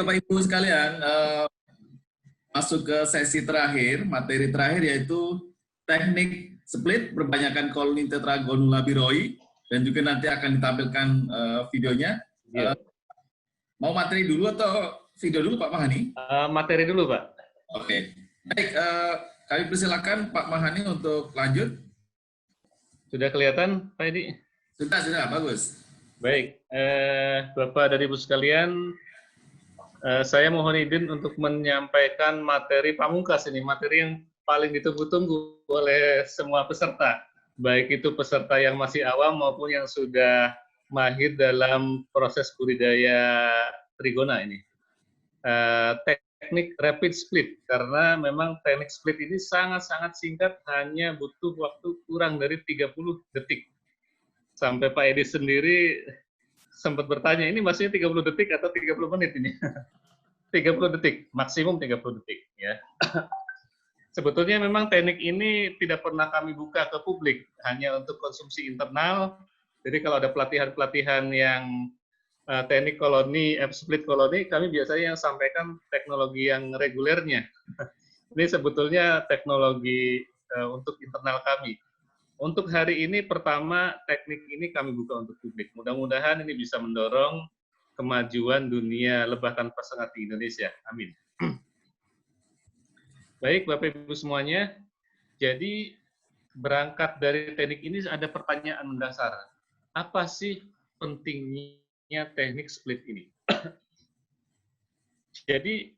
Bapak Ibu sekalian, masuk ke sesi terakhir, materi terakhir yaitu teknik split perbanyakan koloni tetragonula biroi, dan juga nanti akan ditampilkan videonya. Mau materi dulu atau video dulu Pak Mahani? Materi dulu Pak. Oke, baik, kami persilakan Pak Mahani untuk lanjut. Sudah kelihatan Pak Edi? Sudah, bagus. Baik, Bapak dan Ibu sekalian, saya mohon izin untuk menyampaikan materi pamungkas ini, materi yang paling ditunggu-tunggu oleh semua peserta, baik itu peserta yang masih awam maupun yang sudah mahir dalam proses budidaya trigona ini. Teknik rapid split, karena memang teknik split ini sangat-sangat singkat, hanya butuh waktu kurang dari 30 detik. Sampai Pak Edi sendiri sempat bertanya, ini maksudnya 30 detik atau 30 menit ini? 30 detik, maksimum 30 detik. Ya. Sebetulnya memang teknik ini tidak pernah kami buka ke publik, hanya untuk konsumsi internal. Jadi kalau ada pelatihan-pelatihan yang teknik koloni, split koloni, kami biasanya yang sampaikan teknologi yang regulernya. Ini sebetulnya teknologi untuk internal kami. Untuk hari ini, pertama, teknik ini kami buka untuk publik. Mudah-mudahan ini bisa mendorong kemajuan dunia lebah tanpa sengat di Indonesia. Amin. Baik, Bapak Ibu semuanya. Jadi, berangkat dari teknik ini ada pertanyaan mendasar. Apa sih pentingnya teknik split ini? Jadi,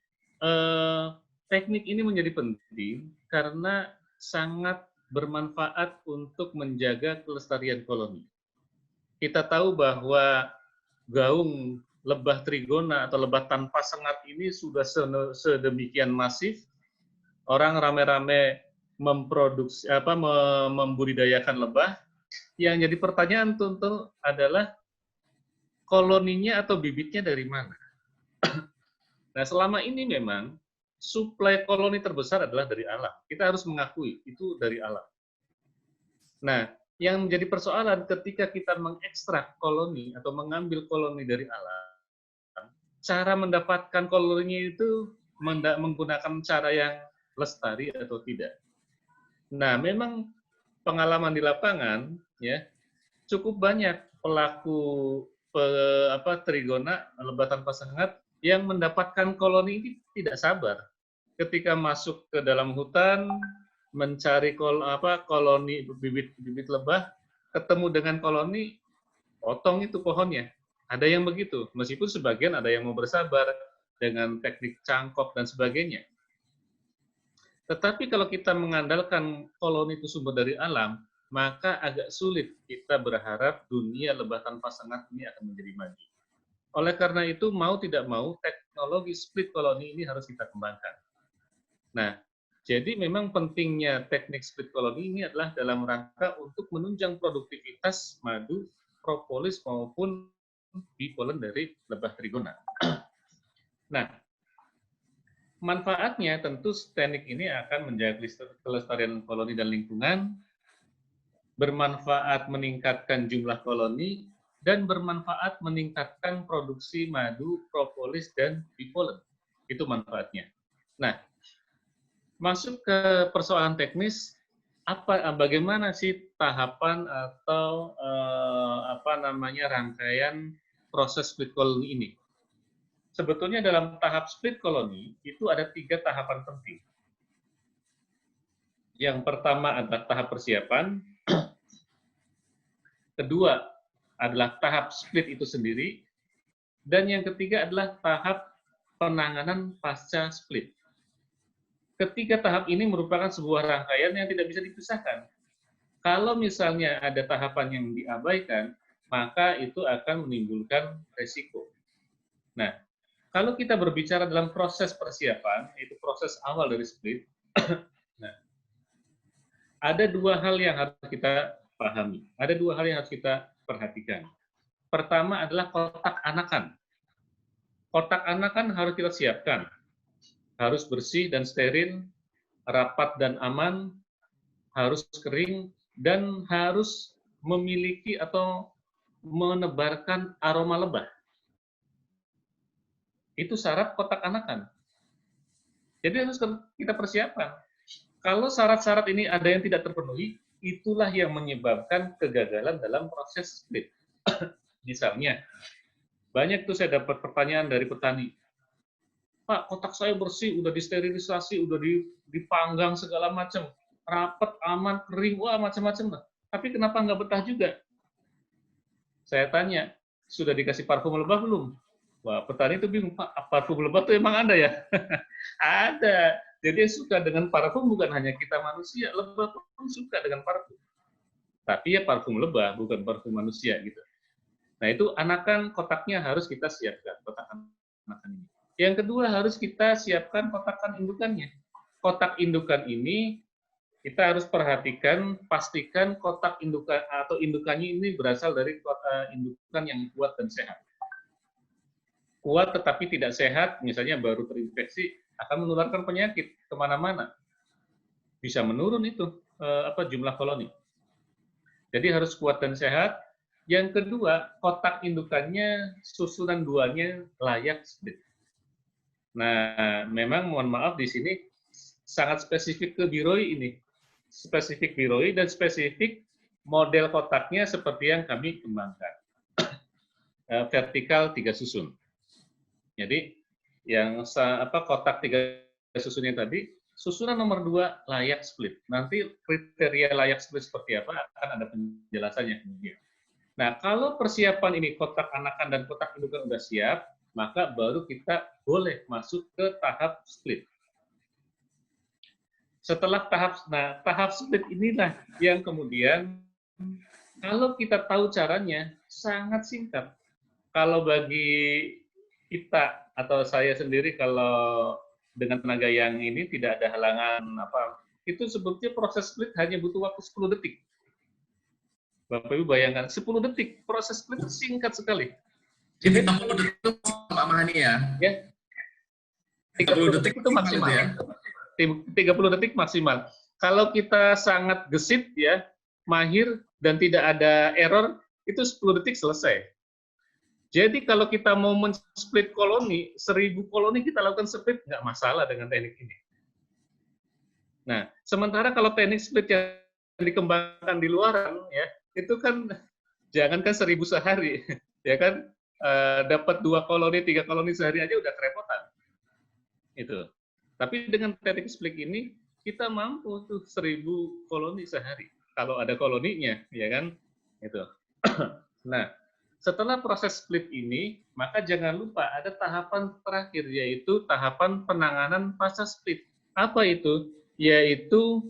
teknik ini menjadi penting karena sangat bermanfaat untuk menjaga kelestarian koloni. Kita tahu bahwa gaung lebah trigona atau lebah tanpa sengat ini sudah sedemikian masif, orang rame-rame memproduksi membudidayakan lebah. Yang jadi pertanyaan tentu adalah koloninya atau bibitnya dari mana? Nah, selama ini memang suplai koloni terbesar adalah dari alam. Kita harus mengakui itu dari alam. Nah, yang menjadi persoalan ketika kita mengekstrak koloni atau mengambil koloni dari alam, cara mendapatkan koloninya itu menggunakan cara yang lestari atau tidak. Nah, memang pengalaman di lapangan ya cukup banyak pelaku trigona lebah tanpa sengat yang mendapatkan koloni ini tidak sabar. Ketika masuk ke dalam hutan, mencari koloni bibit lebah, ketemu dengan koloni, potong itu pohonnya. Ada yang begitu, meskipun sebagian ada yang mau bersabar dengan teknik cangkok dan sebagainya. Tetapi kalau kita mengandalkan koloni itu sumber dari alam, maka agak sulit kita berharap dunia lebah tanpa sengat ini akan menjadi maju. Oleh karena itu, mau tidak mau, teknologi split koloni ini harus kita kembangkan. Nah, jadi memang pentingnya teknik split koloni ini adalah dalam rangka untuk menunjang produktivitas madu, propolis, maupun bee pollen dari lebah trigona. Nah, manfaatnya tentu teknik ini akan menjaga kelestarian koloni dan lingkungan, bermanfaat meningkatkan jumlah koloni, dan bermanfaat meningkatkan produksi madu, propolis, dan bee pollen. Itu manfaatnya. Nah, masuk ke persoalan teknis, bagaimana sih tahapan atau rangkaian proses split colony ini? Sebetulnya dalam tahap split colony itu ada 3 tahapan penting. Yang pertama adalah tahap persiapan, kedua adalah tahap split itu sendiri, dan yang ketiga adalah tahap penanganan pasca split. Ketiga tahap ini merupakan sebuah rangkaian yang tidak bisa dipisahkan. Kalau misalnya ada tahapan yang diabaikan, maka itu akan menimbulkan resiko. Nah, kalau kita berbicara dalam proses persiapan, yaitu proses awal dari split, nah, ada 2 hal yang harus kita pahami. Ada 2 hal yang harus kita perhatikan. Pertama adalah kotak anakan. Kotak anakan harus kita siapkan. Harus bersih dan steril, rapat dan aman, harus kering, dan harus memiliki atau menebarkan aroma lebah. Itu syarat kotak anakan. Jadi harus kita persiapkan. Kalau syarat-syarat ini ada yang tidak terpenuhi, itulah yang menyebabkan kegagalan dalam proses split. Misalnya, banyak tuh saya dapat pertanyaan dari petani, Pak, kotak saya bersih, udah disterilisasi, udah dipanggang segala macam, rapet, aman, kering, wah macam-macam lah. Tapi kenapa nggak betah juga? Saya tanya, sudah dikasih parfum lebah belum? Wah, petani itu bingung, Pak, parfum lebah tuh emang ada ya? Ada. Jadi yang suka dengan parfum bukan hanya kita manusia, lebah pun suka dengan parfum. Tapi ya parfum lebah, bukan parfum manusia gitu. Nah itu anakan kotaknya harus kita siapkan, kotak anakan ini. Yang kedua harus kita siapkan kotakan indukannya. Kotak indukan ini kita harus perhatikan, pastikan kotak indukan atau indukannya ini berasal dari indukan yang kuat dan sehat. Kuat tetapi tidak sehat, misalnya baru terinfeksi, akan menularkan penyakit kemana-mana. Bisa menurun itu jumlah koloni. Jadi harus kuat dan sehat. Yang kedua, kotak indukannya susunan duanya layak split. Nah, memang mohon maaf di sini sangat spesifik ke biroi ini. Spesifik biroi dan spesifik model kotaknya seperti yang kami kembangkan. Vertikal 3 susun. Jadi yang kotak 3 susunnya tadi, susunan nomor 2 layak split. Nanti kriteria layak split seperti apa akan ada penjelasannya kemudian. Nah, kalau persiapan ini kotak anakan dan kotak indukan sudah siap, maka baru kita boleh masuk ke tahap split. Setelah tahap split inilah yang kemudian kalau kita tahu caranya sangat singkat. Kalau bagi kita atau saya sendiri kalau dengan tenaga yang ini tidak ada halangan itu sebetulnya proses split hanya butuh waktu 10 detik. Bapak Ibu bayangkan 10 detik proses split singkat sekali. Jadi 30 detik Pak Mahani ya? Ya. 30 detik itu maksimal ya. 30 detik maksimal. Kalau kita sangat gesit ya, mahir dan tidak ada error, itu 10 detik selesai. Jadi kalau kita mau men-split koloni, 1000 koloni kita lakukan split, nggak masalah dengan teknik ini. Nah, sementara kalau teknik split yang dikembangkan di luaran, ya, itu kan jangankan 1000 sehari, ya kan, dapat 2 koloni, 3 koloni sehari aja udah kerepotan. Itu. Tapi dengan teknik split ini, kita mampu tuh 1000 koloni sehari. Kalau ada koloninya, ya kan, itu. Nah, setelah proses split ini, maka jangan lupa ada tahapan terakhir, yaitu tahapan penanganan pasca split. Apa itu? Yaitu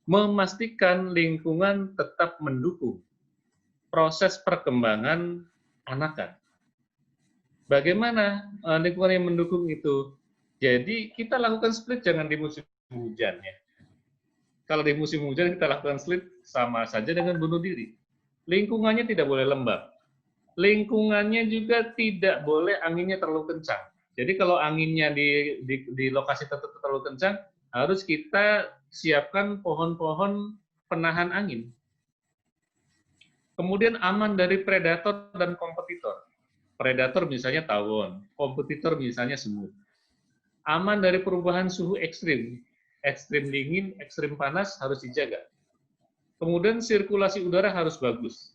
memastikan lingkungan tetap mendukung proses perkembangan anakan. Bagaimana lingkungan yang mendukung itu? Jadi kita lakukan split jangan di musim hujan ya. Kalau di musim hujan kita lakukan split sama saja dengan bunuh diri. Lingkungannya tidak boleh lembab. Lingkungannya juga tidak boleh anginnya terlalu kencang. Jadi kalau anginnya di lokasi tertentu terlalu kencang, harus kita siapkan pohon-pohon penahan angin. Kemudian aman dari predator dan kompetitor. Predator misalnya tawon, kompetitor misalnya semut. Aman dari perubahan suhu ekstrim. Ekstrim dingin, ekstrim panas harus dijaga. Kemudian sirkulasi udara harus bagus.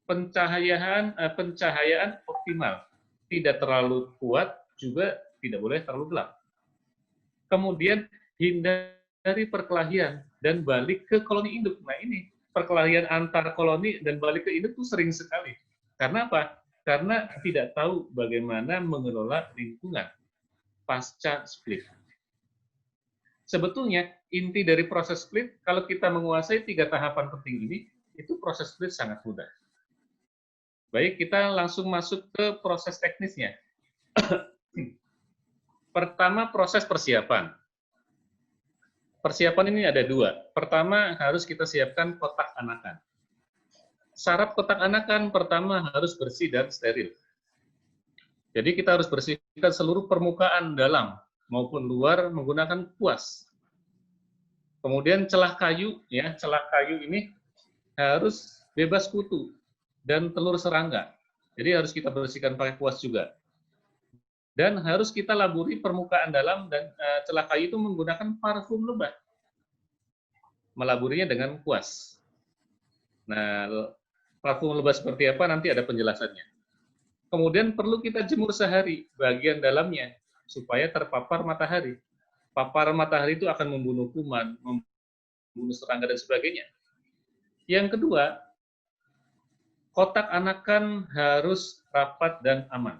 Pencahayaan optimal, tidak terlalu kuat, juga tidak boleh terlalu gelap. Kemudian hindari perkelahian dan balik ke koloni induk. Nah ini perkelahian antar koloni dan balik ke induk itu sering sekali. Karena apa? Karena tidak tahu bagaimana mengelola lingkungan pasca split. Sebetulnya inti dari proses split, kalau kita menguasai 3 tahapan penting ini, itu proses split sangat mudah. Baik, kita langsung masuk ke proses teknisnya. Pertama, proses persiapan. Persiapan ini ada 2. Pertama, harus kita siapkan kotak anakan. Syarat kotak anakan pertama harus bersih dan steril. Jadi kita harus bersihkan seluruh permukaan dalam maupun luar menggunakan kuas. Kemudian celah kayu, ya, celah kayu ini harus bebas kutu dan telur serangga. Jadi harus kita bersihkan pakai kuas juga. Dan harus kita laburi permukaan dalam dan celah kayu itu menggunakan parfum lebah. Melaburinya dengan kuas. Nah, parfum lebah seperti apa nanti ada penjelasannya. Kemudian perlu kita jemur sehari bagian dalamnya supaya terpapar matahari. Paparan matahari itu akan membunuh kuman, membunuh serangga dan sebagainya. Yang kedua, kotak anakan harus rapat dan aman.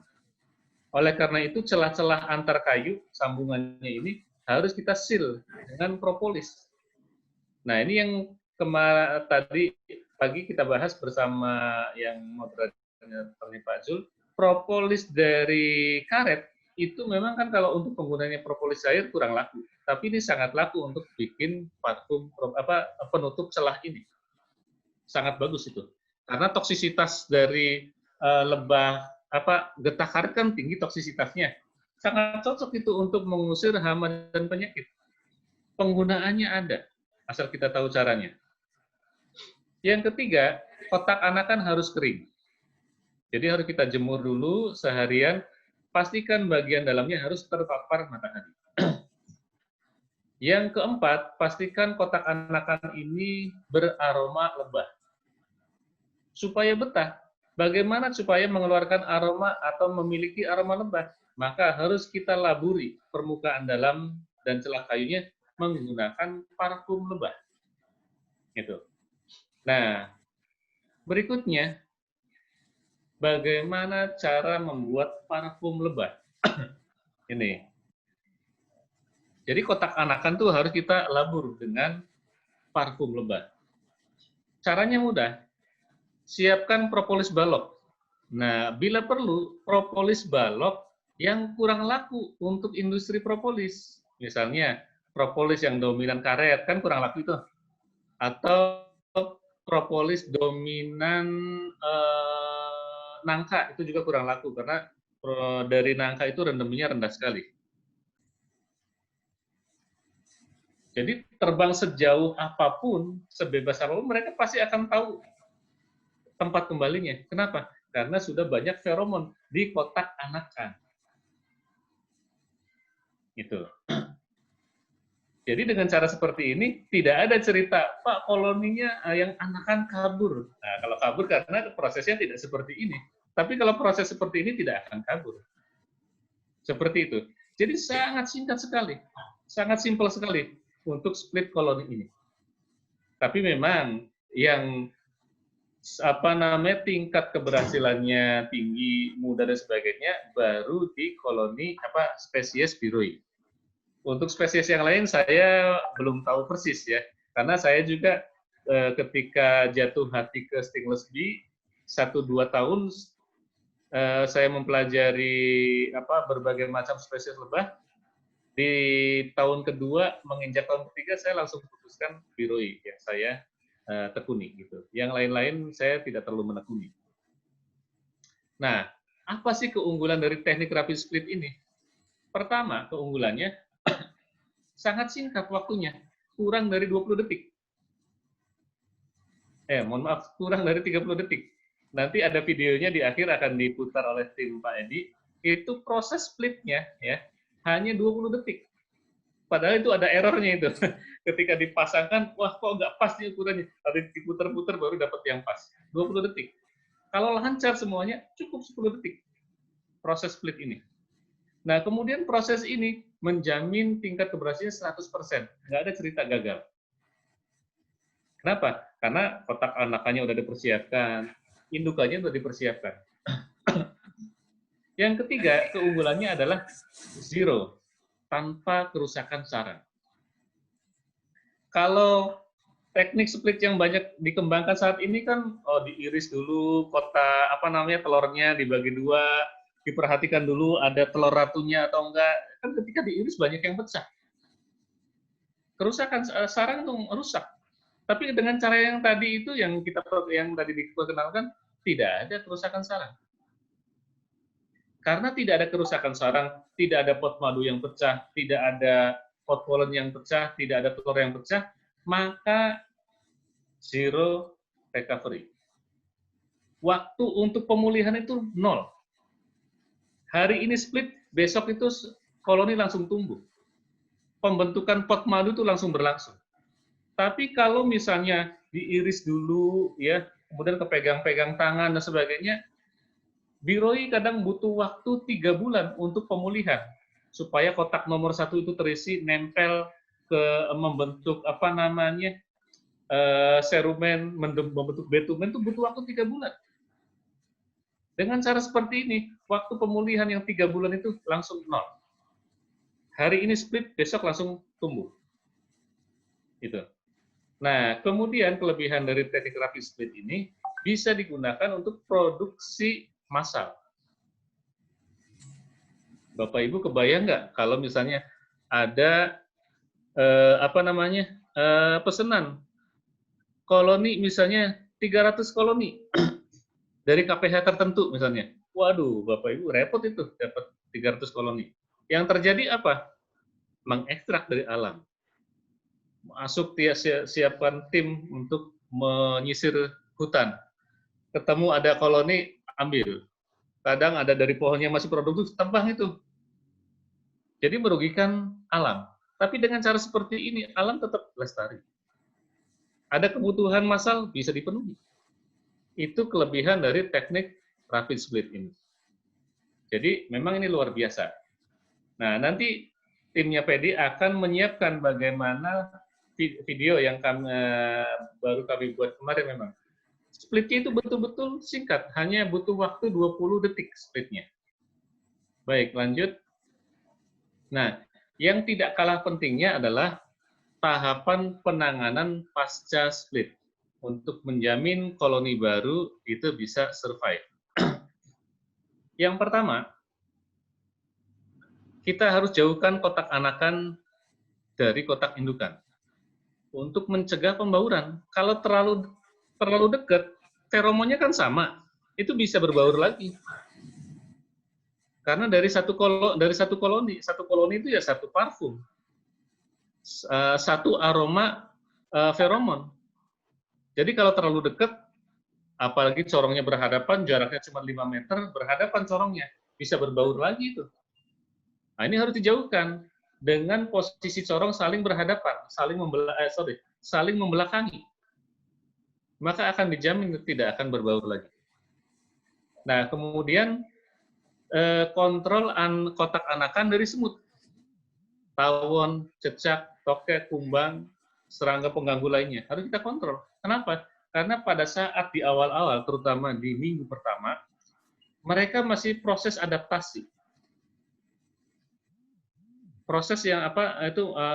Oleh karena itu, celah-celah antar kayu, sambungannya ini harus kita seal dengan propolis. Nah, ini yang tadi pagi kita bahas bersama yang moderatornya Pak Zul. Propolis dari karet itu memang kan kalau untuk penggunanya propolis cair kurang laku, tapi ini sangat laku untuk bikin parfum penutup celah ini. Sangat bagus itu. Karena toksisitas dari lebah getah karet kan tinggi toksisitasnya. Sangat cocok itu untuk mengusir hama dan penyakit. Penggunaannya ada, asal kita tahu caranya. Yang ketiga, kotak anakan harus kering. Jadi harus kita jemur dulu seharian, pastikan bagian dalamnya harus terpapar matahari. Yang keempat, pastikan kotak anakan ini beraroma lebah. Supaya betah, bagaimana supaya mengeluarkan aroma atau memiliki aroma lebah? Maka harus kita laburi permukaan dalam dan celah kayunya menggunakan parfum lebah. Gitu. Nah, berikutnya, bagaimana cara membuat parfum lebah? Ini. Jadi kotak anakan tuh harus kita labur dengan parfum lebah. Caranya mudah. Siapkan propolis balok. Nah, bila perlu, propolis balok yang kurang laku untuk industri propolis. Misalnya, propolis yang dominan karet, kan kurang laku itu. Atau propolis dominan nangka, itu juga kurang laku, karena dari nangka itu rendemnya rendah sekali. Jadi terbang sejauh apapun, sebebas apapun, mereka pasti akan tahu tempat kembalinya. Kenapa? Karena sudah banyak feromon di kotak anakan. Gitu. Jadi dengan cara seperti ini, tidak ada cerita, Pak, koloninya yang anakan kabur. Nah, kalau kabur karena prosesnya tidak seperti ini. Tapi kalau proses seperti ini tidak akan kabur. Seperti itu. Jadi sangat singkat sekali. Sangat simpel sekali untuk split koloni ini. Tapi memang yang tingkat keberhasilannya tinggi, mudah dan sebagainya baru di koloni spesies biroi. Untuk spesies yang lain saya belum tahu persis ya, karena saya juga ketika jatuh hati ke stingless bee 1-2 tahun saya mempelajari berbagai macam spesies lebah. Di tahun kedua menginjak tahun ketiga saya langsung putuskan biroi yang saya tekuni gitu. Yang lain-lain saya tidak terlalu menekuni. Nah, apa sih keunggulan dari teknik rapid split ini? Pertama, keunggulannya sangat singkat waktunya, kurang dari 20 detik. Mohon maaf, kurang dari 30 detik. Nanti ada videonya di akhir akan diputar oleh tim Pak Edi. Itu proses splitnya ya, hanya 20 detik. Padahal itu ada errornya itu. Ketika dipasangkan, wah kok nggak pas nih ukurannya. Harus diputer-puter baru dapat yang pas. 20 detik. Kalau lancar semuanya, cukup 10 detik. Proses split ini. Nah, kemudian proses ini menjamin tingkat keberhasilan 100%. Nggak ada cerita gagal. Kenapa? Karena kotak anakannya udah dipersiapkan, indukannya udah dipersiapkan. Yang ketiga, keunggulannya adalah zero, tanpa kerusakan sarang. Kalau teknik split yang banyak dikembangkan saat ini kan, diiris dulu telurnya dibagi dua, diperhatikan dulu ada telur ratunya atau enggak. Kan ketika diiris banyak yang pecah. Kerusakan sarang itu rusak. Tapi dengan cara yang tadi itu yang tadi diperkenalkan, tidak ada kerusakan sarang. Karena tidak ada kerusakan sarang, tidak ada pot madu yang pecah, tidak ada pot pollen yang pecah, tidak ada telur yang pecah, maka zero recovery. Waktu untuk pemulihan itu 0. Hari ini split, besok itu koloni langsung tumbuh. Pembentukan pot madu itu langsung berlangsung. Tapi kalau misalnya diiris dulu, ya, kemudian kepegang-pegang tangan dan sebagainya, biroi kadang butuh waktu 3 bulan untuk pemulihan supaya kotak nomor 1 itu terisi, nempel ke membentuk apa namanya serumen, membentuk bitumen itu butuh waktu 3 bulan. Dengan cara seperti ini, waktu pemulihan yang 3 bulan itu langsung nol. Hari ini split, besok langsung tumbuh. Gitu. Nah, kemudian kelebihan dari teknik rapid split ini bisa digunakan untuk produksi massal. Bapak Ibu kebayang nggak kalau misalnya ada pesanan koloni misalnya 300 koloni dari KPH tertentu misalnya. Waduh, Bapak Ibu repot itu dapat 300 koloni. Yang terjadi apa? Mengekstrak dari alam. Masuk siapkan tim untuk menyisir hutan. Ketemu ada koloni, ambil. Kadang ada dari pohonnya masih produktif, tebang itu. Jadi merugikan alam. Tapi dengan cara seperti ini, alam tetap lestari. Ada kebutuhan massal, bisa dipenuhi. Itu kelebihan dari teknik rapid split ini. Jadi memang ini luar biasa. Nah, nanti timnya PD akan menyiapkan bagaimana video yang baru kami buat kemarin memang. Splitnya itu betul-betul singkat, hanya butuh waktu 20 detik splitnya. Baik, lanjut. Nah, yang tidak kalah pentingnya adalah tahapan penanganan pasca split untuk menjamin koloni baru itu bisa survive. Yang pertama, kita harus jauhkan kotak anakan dari kotak indukan untuk mencegah pembauran. Kalau terlalu dekat, feromonnya kan sama, itu bisa berbaur lagi. Karena dari satu koloni itu ya satu parfum, satu aroma feromon. Jadi kalau terlalu dekat, apalagi corongnya berhadapan, jaraknya cuma 5 meter, berhadapan corongnya, bisa berbaur lagi itu. Nah, ini harus dijauhkan dengan posisi corong saling berhadapan, saling membelakangi. Maka akan dijamin tidak akan berbaur lagi. Nah, kemudian kontrol kotak anakan dari semut. Tawon, cecak, tokek, kumbang, serangga pengganggu lainnya. Harus kita kontrol. Kenapa? Karena pada saat di awal-awal, terutama di minggu pertama, mereka masih proses adaptasi. Proses yang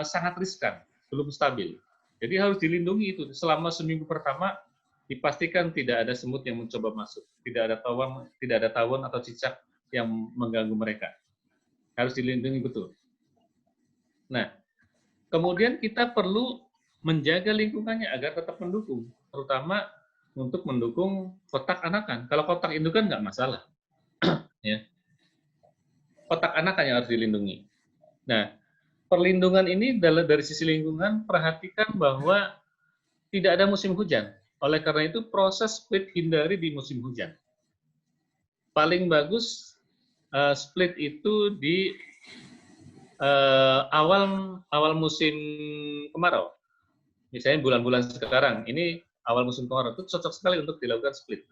sangat riskan, belum stabil. Jadi harus dilindungi itu. Selama seminggu pertama, dipastikan tidak ada semut yang mencoba masuk. Tidak ada tawon atau cicak yang mengganggu mereka. Harus dilindungi betul. Nah, kemudian kita perlu menjaga lingkungannya agar tetap mendukung, terutama untuk mendukung kotak anakan. Kalau kotak indukan nggak masalah. Ya. Kotak anakan yang harus dilindungi. Nah, perlindungan ini dari sisi lingkungan, perhatikan bahwa tidak ada musim hujan. Oleh karena itu, proses split hindari di musim hujan. Paling bagus split itu di awal musim kemarau. Misalnya bulan-bulan sekarang, ini awal musim kemarau, itu cocok sekali untuk dilakukan split.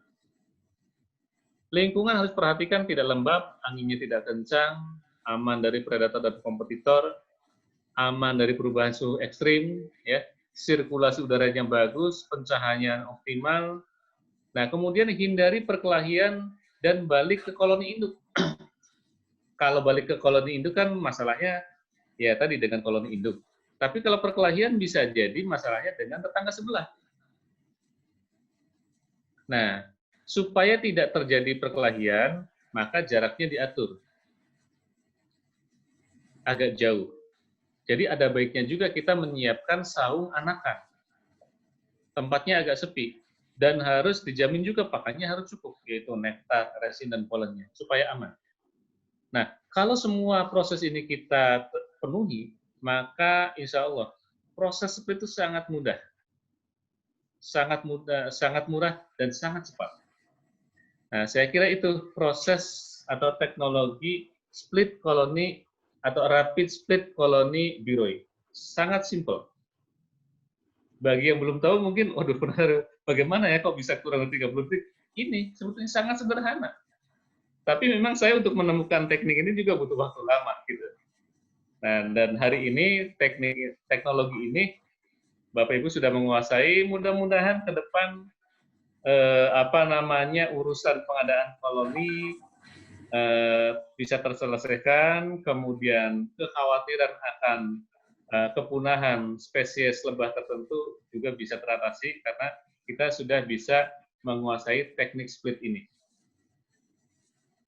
Lingkungan harus perhatikan tidak lembab, anginnya tidak kencang, aman dari predator dan kompetitor, aman dari perubahan suhu ekstrim, ya, sirkulasi udaranya bagus, pencahayaan optimal. Nah, kemudian hindari perkelahian dan balik ke koloni induk. Kalau balik ke koloni induk kan masalahnya ya tadi dengan koloni induk. Tapi kalau perkelahian bisa jadi masalahnya dengan tetangga sebelah. Nah, supaya tidak terjadi perkelahian, maka jaraknya diatur agak jauh. Jadi ada baiknya juga kita menyiapkan saung anakan. Tempatnya agak sepi dan harus dijamin juga pakannya harus cukup, yaitu nektar, resin, dan polennya, supaya aman. Nah, kalau semua proses ini kita penuhi, maka insya Allah proses seperti itu sangat mudah. Sangat mudah, sangat murah, dan sangat cepat. Nah, saya kira itu proses atau teknologi split colony atau rapid split colony biroi. Sangat simple. Bagi yang belum tahu mungkin, waduh, bagaimana ya kok bisa kurang dari 30 detik? Ini sebetulnya sangat sederhana. Tapi memang saya untuk menemukan teknik ini juga butuh waktu lama gitu. Nah, dan hari ini teknologi ini Bapak Ibu sudah menguasai, mudah-mudahan ke depan urusan pengadaan koloni bisa terselesaikan, kemudian kekhawatiran akan kepunahan spesies lebah tertentu juga bisa teratasi karena kita sudah bisa menguasai teknik split ini.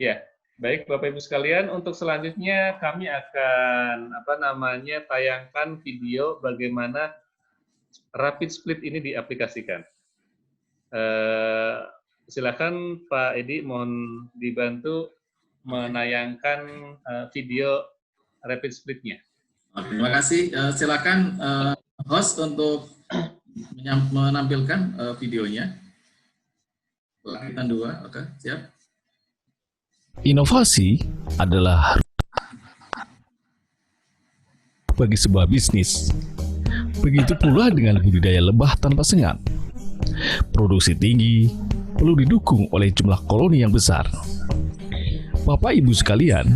Ya, baik Bapak Ibu sekalian, untuk selanjutnya kami akan tayangkan video bagaimana rapid split ini diaplikasikan. Silakan Pak Edi, mohon dibantu menayangkan video rapid split-nya. Terima kasih. Silakan host untuk menampilkan videonya. Lanjutan 2, oke, siap. Inovasi adalah bagi sebuah bisnis. Begitu pula dengan budidaya lebah tanpa sengat. Produksi tinggi perlu didukung oleh jumlah koloni yang besar. Bapak Ibu sekalian,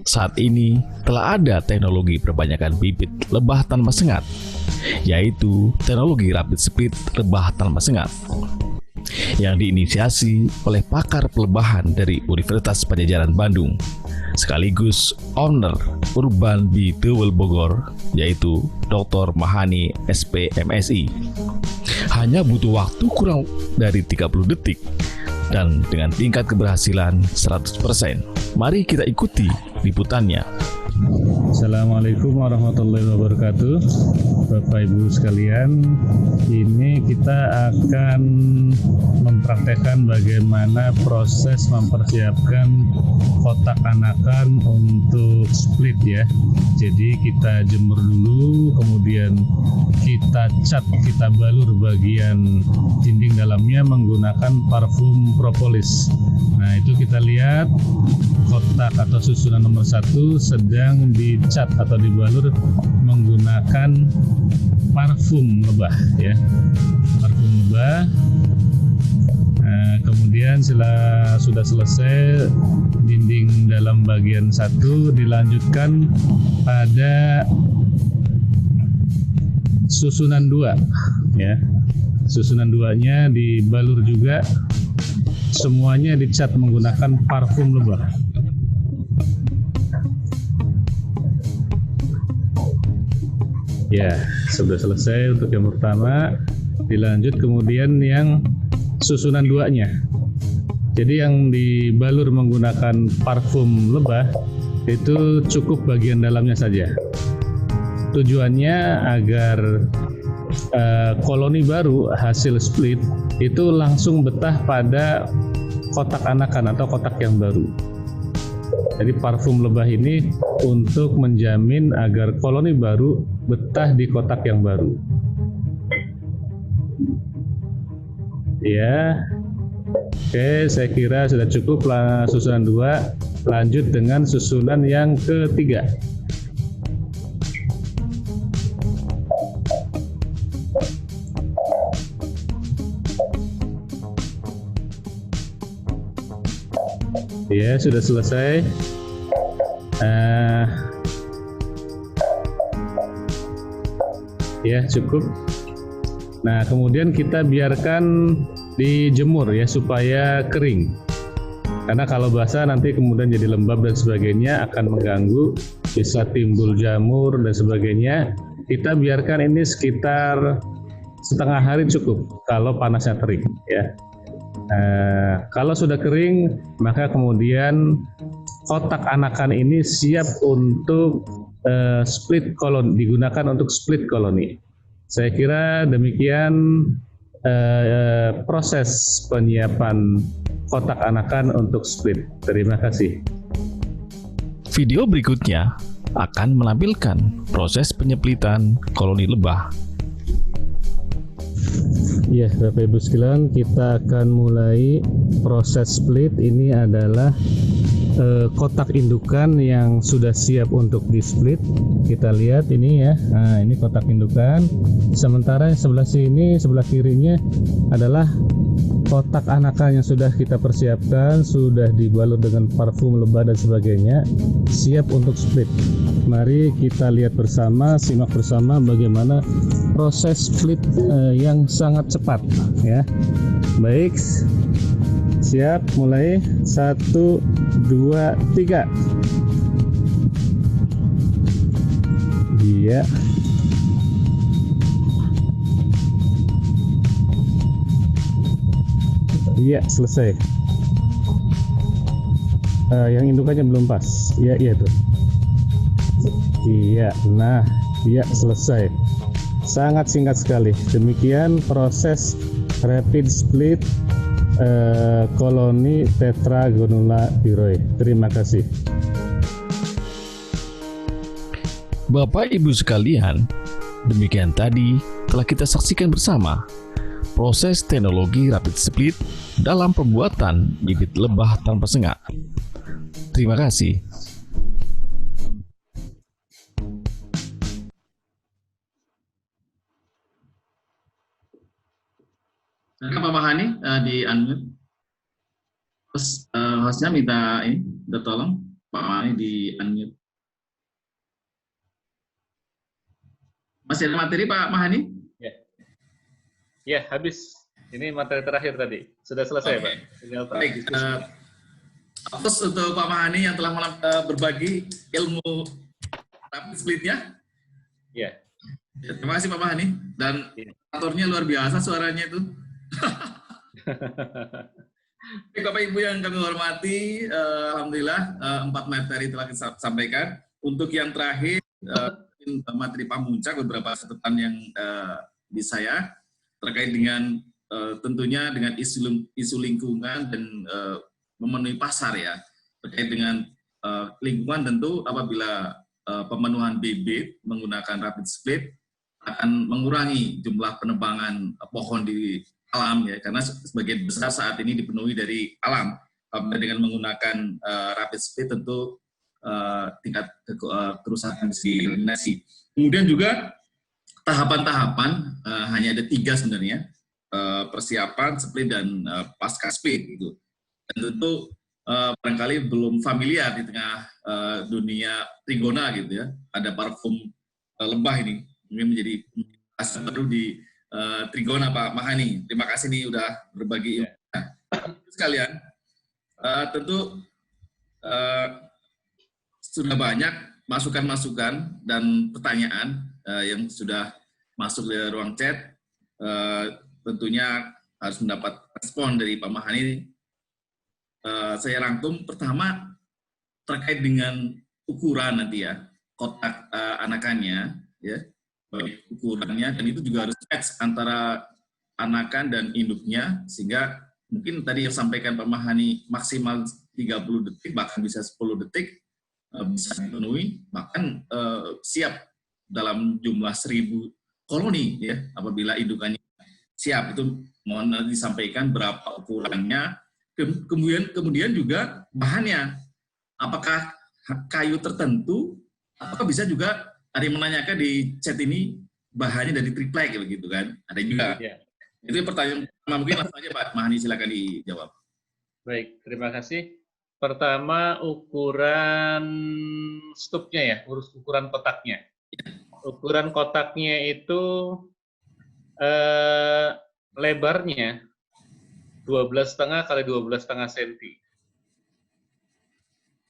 saat ini telah ada teknologi perbanyakan bibit lebah tanpa sengat, yaitu teknologi rapid split lebah tanpa sengat, yang diinisiasi oleh pakar pelebahan dari Universitas Padjadjaran Bandung, sekaligus owner Urban Bee Teuwel Bogor, yaitu Dr. Mahani SPMSI. Hanya butuh waktu kurang dari 30 detik dan dengan tingkat keberhasilan 100%. Mari kita ikuti liputannya. Assalamualaikum warahmatullahi wabarakatuh. Bapak Ibu sekalian, ini kita akan mempraktekkan bagaimana proses mempersiapkan kotak anakan untuk split ya. Jadi kita jemur dulu, kemudian kita cat, kita balur bagian dinding dalamnya menggunakan parfum propolis. Nah, itu kita lihat kotak atau susunan nomor 1 sedang dicat atau dibalur menggunakan parfum lebah ya, parfum lebah. Nah, kemudian sudah selesai dinding dalam bagian 1, dilanjutkan pada susunan 2 ya. Susunan 2-nya dibalur juga, semuanya dicat menggunakan parfum lebah. Ya, sudah selesai untuk yang pertama. Dilanjut kemudian yang susunan 2-nya. Jadi yang dibalur menggunakan parfum lebah itu cukup bagian dalamnya saja. Tujuannya agar koloni baru hasil split itu langsung betah pada kotak anakan atau kotak yang baru. Jadi parfum lebah ini untuk menjamin agar koloni baru betah di kotak yang baru. Ya, oke, saya kira sudah cukup susunan 2. Lanjut dengan susunan yang ketiga. Ya, sudah selesai. Ya, cukup. Nah, kemudian kita biarkan dijemur ya supaya kering. Karena kalau basah nanti kemudian jadi lembab dan sebagainya akan mengganggu, bisa timbul jamur dan sebagainya. Kita biarkan ini sekitar setengah hari cukup kalau panasnya terik ya. Kalau sudah kering, maka kemudian kotak anakan ini siap untuk split koloni, digunakan untuk split koloni. Saya kira demikian proses penyiapan kotak anakan untuk split. Terima kasih. Video berikutnya akan menampilkan proses penyeplitan koloni lebah. Ya, Bapak Ibu sekalian, kita akan mulai proses split. Ini adalah kotak indukan yang sudah siap untuk di split. Kita lihat ini ya. Nah, ini kotak indukan. Sementara yang sebelah sini, sebelah kirinya adalah kotak anakan yang sudah kita persiapkan, sudah dibalut dengan parfum lebah dan sebagainya, siap untuk split. Mari kita lihat bersama, simak bersama bagaimana proses split yang sangat cepat ya. Baik, siap, mulai 1, 2, 3. Iya. Iya, selesai. Yang indukannya belum pas. Iya, iya tuh. Iya, nah, iya selesai. Sangat singkat sekali. Demikian proses rapid split koloni Tetragonula biroi. Terima kasih. Bapak Ibu sekalian, demikian tadi telah kita saksikan bersama proses teknologi rapid split dalam pembuatan bibit lebah tanpa sengat. Terima kasih. Pak Mahani di unmute. Terus hostnya minta ini, udah tolong Pak Mahani di unmute. Masih ada materi Pak Mahani? Ya, habis. Ini materi terakhir tadi. Sudah selesai, Pak. Baik. Terus untuk Pak Mahani yang telah berbagi ilmu rapid split-nya. Ya. Terima kasih Pak Mahani. Dan aktornya luar biasa suaranya itu. Bapak Ibu yang kami hormati, alhamdulillah 4 materi telah kita sampaikan. Untuk yang terakhir, materi pamuncak beberapa catatan yang di saya terkait dengan tentunya dengan isu lingkungan dan memenuhi pasar ya. Terkait dengan lingkungan tentu apabila pemenuhan bibit menggunakan rapid split akan mengurangi jumlah penebangan pohon di alam ya, karena sebagian besar saat ini dipenuhi dari alam. Dengan menggunakan rapid split tentu tingkat kerusakan dieliminasi. Kemudian juga tahapan-tahapan hanya ada 3 sebenarnya, persiapan, split, dan pasca split gitu. Dan tentu barangkali belum familiar di tengah dunia trigona gitu ya, ada parfum lebah ini mungkin menjadi asal baru di trigona Pak Mahani. Terima kasih nih udah berbagi sekalian. Tentu sudah banyak masukan-masukan dan pertanyaan yang sudah masuk ke ruang chat. Tentunya harus mendapat respon dari Pak Mahani. Saya rangkum pertama terkait dengan ukuran nanti ya, kotak anakannya ya, baik ukurannya, dan itu juga harus match antara anakan dan induknya, sehingga mungkin tadi yang sampaikan Pak Mahani maksimal 30 detik bahkan bisa 10 detik bisa dipenuhi, bahkan siap dalam jumlah 1000 koloni ya, apabila indukannya siap. Itu mohon disampaikan berapa ukurannya, kemudian juga bahannya, apakah kayu tertentu, apakah bisa juga ada yang menanyakan di chat ini bahannya dari triplek begitu kan, ada juga. Itu pertanyaan pertama, mungkin langsung aja Pak Mahani silakan dijawab. Baik, terima kasih. Pertama, ukuran stupnya ya, ukuran kotaknya. Ukuran kotaknya itu lebarnya 12,5 kali 12,5 cm.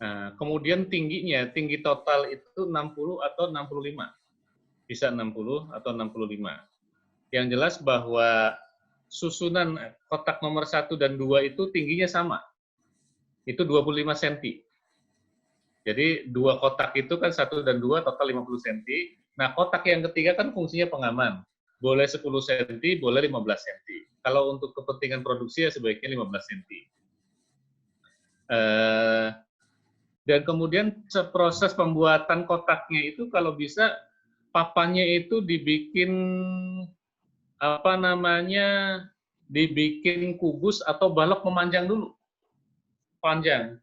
Nah, kemudian tingginya, tinggi total itu 60 atau 65. Bisa 60 atau 65. Yang jelas bahwa susunan kotak nomor 1 dan 2 itu tingginya sama. Itu 25 cm. Jadi 2 kotak itu kan 1 dan 2 total 50 cm. Nah, kotak yang ketiga kan fungsinya pengaman. Boleh 10 cm, boleh 15 cm. Kalau untuk kepentingan produksi ya sebaiknya 15 cm. Dan kemudian proses pembuatan kotaknya itu kalau bisa papannya itu dibikin apa namanya, dibikin kubus atau balok memanjang dulu, panjang,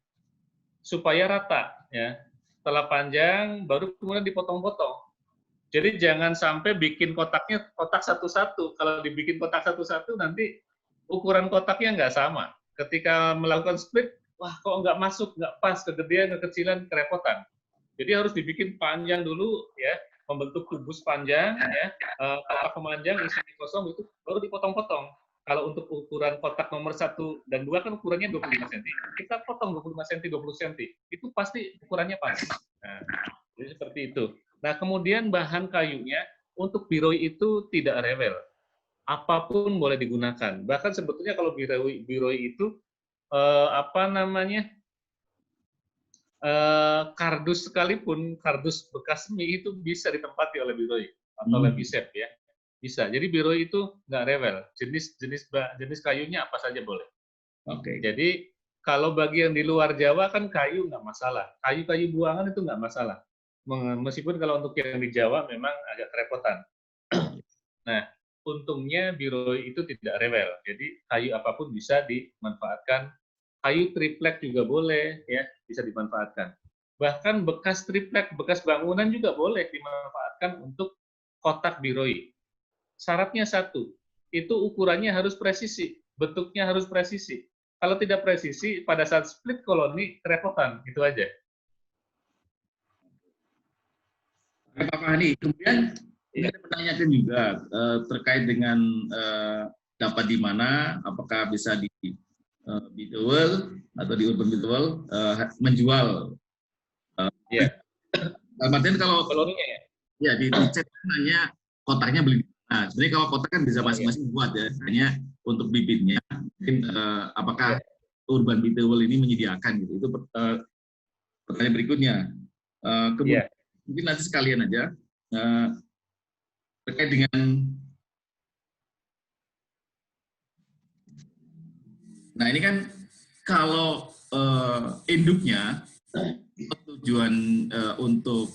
supaya rata ya. Setelah panjang, baru kemudian dipotong-potong. Jadi jangan sampai bikin kotaknya kotak satu-satu. Kalau dibikin kotak satu-satu, nanti ukuran kotaknya nggak sama. Ketika melakukan split, wah kok nggak masuk, nggak pas, kegedean, kekecilan, kerepotan. Jadi harus dibikin panjang dulu ya, membentuk kubus panjang ya, kotak pemanjang isinya kosong itu baru dipotong-potong. Kalau untuk ukuran kotak nomor 1 dan 2 kan ukurannya 25 cm. Kita potong 25 cm, 20 cm. Itu pasti ukurannya pas. Nah, jadi seperti itu. Nah, kemudian bahan kayunya untuk biroi itu tidak rewel. Apapun boleh digunakan. Bahkan sebetulnya kalau biroi itu apa namanya? Kardus sekalipun, kardus bekas mie itu bisa ditempati oleh biroi atau oleh bisep ya. Bisa. Jadi biroi itu nggak rewel. Jenis kayunya apa saja boleh. Oke. Jadi kalau bagi yang di luar Jawa kan kayu nggak masalah. Kayu-kayu buangan itu nggak masalah. Meskipun kalau untuk yang di Jawa memang agak kerepotan. Nah, untungnya biroi itu tidak rewel. Jadi kayu apapun bisa dimanfaatkan. Kayu triplek juga boleh ya, bisa dimanfaatkan. Bahkan bekas triplek, bekas bangunan juga boleh dimanfaatkan untuk kotak biroi. Syaratnya satu, itu ukurannya harus presisi, bentuknya harus presisi. Kalau tidak presisi, pada saat split koloni, kerepotan, itu aja. Pak Fahri, kemudian kita menanyakan juga terkait dengan dapat di mana, apakah bisa di Bitowel atau di Urban Bitowel menjual. Iya. Martin kalau koloninya ya? Ya di chat nanya kotaknya beli. Nah, sebenarnya kalau kotak kan bisa masing-masing buat ya. Hanya untuk bibitnya, mungkin apakah Urban Bitowel ini menyediakan gitu. Itu pertanyaan berikutnya. Kemudian mungkin nanti sekalian aja terkait dengan. Nah ini kan kalau induknya tujuan untuk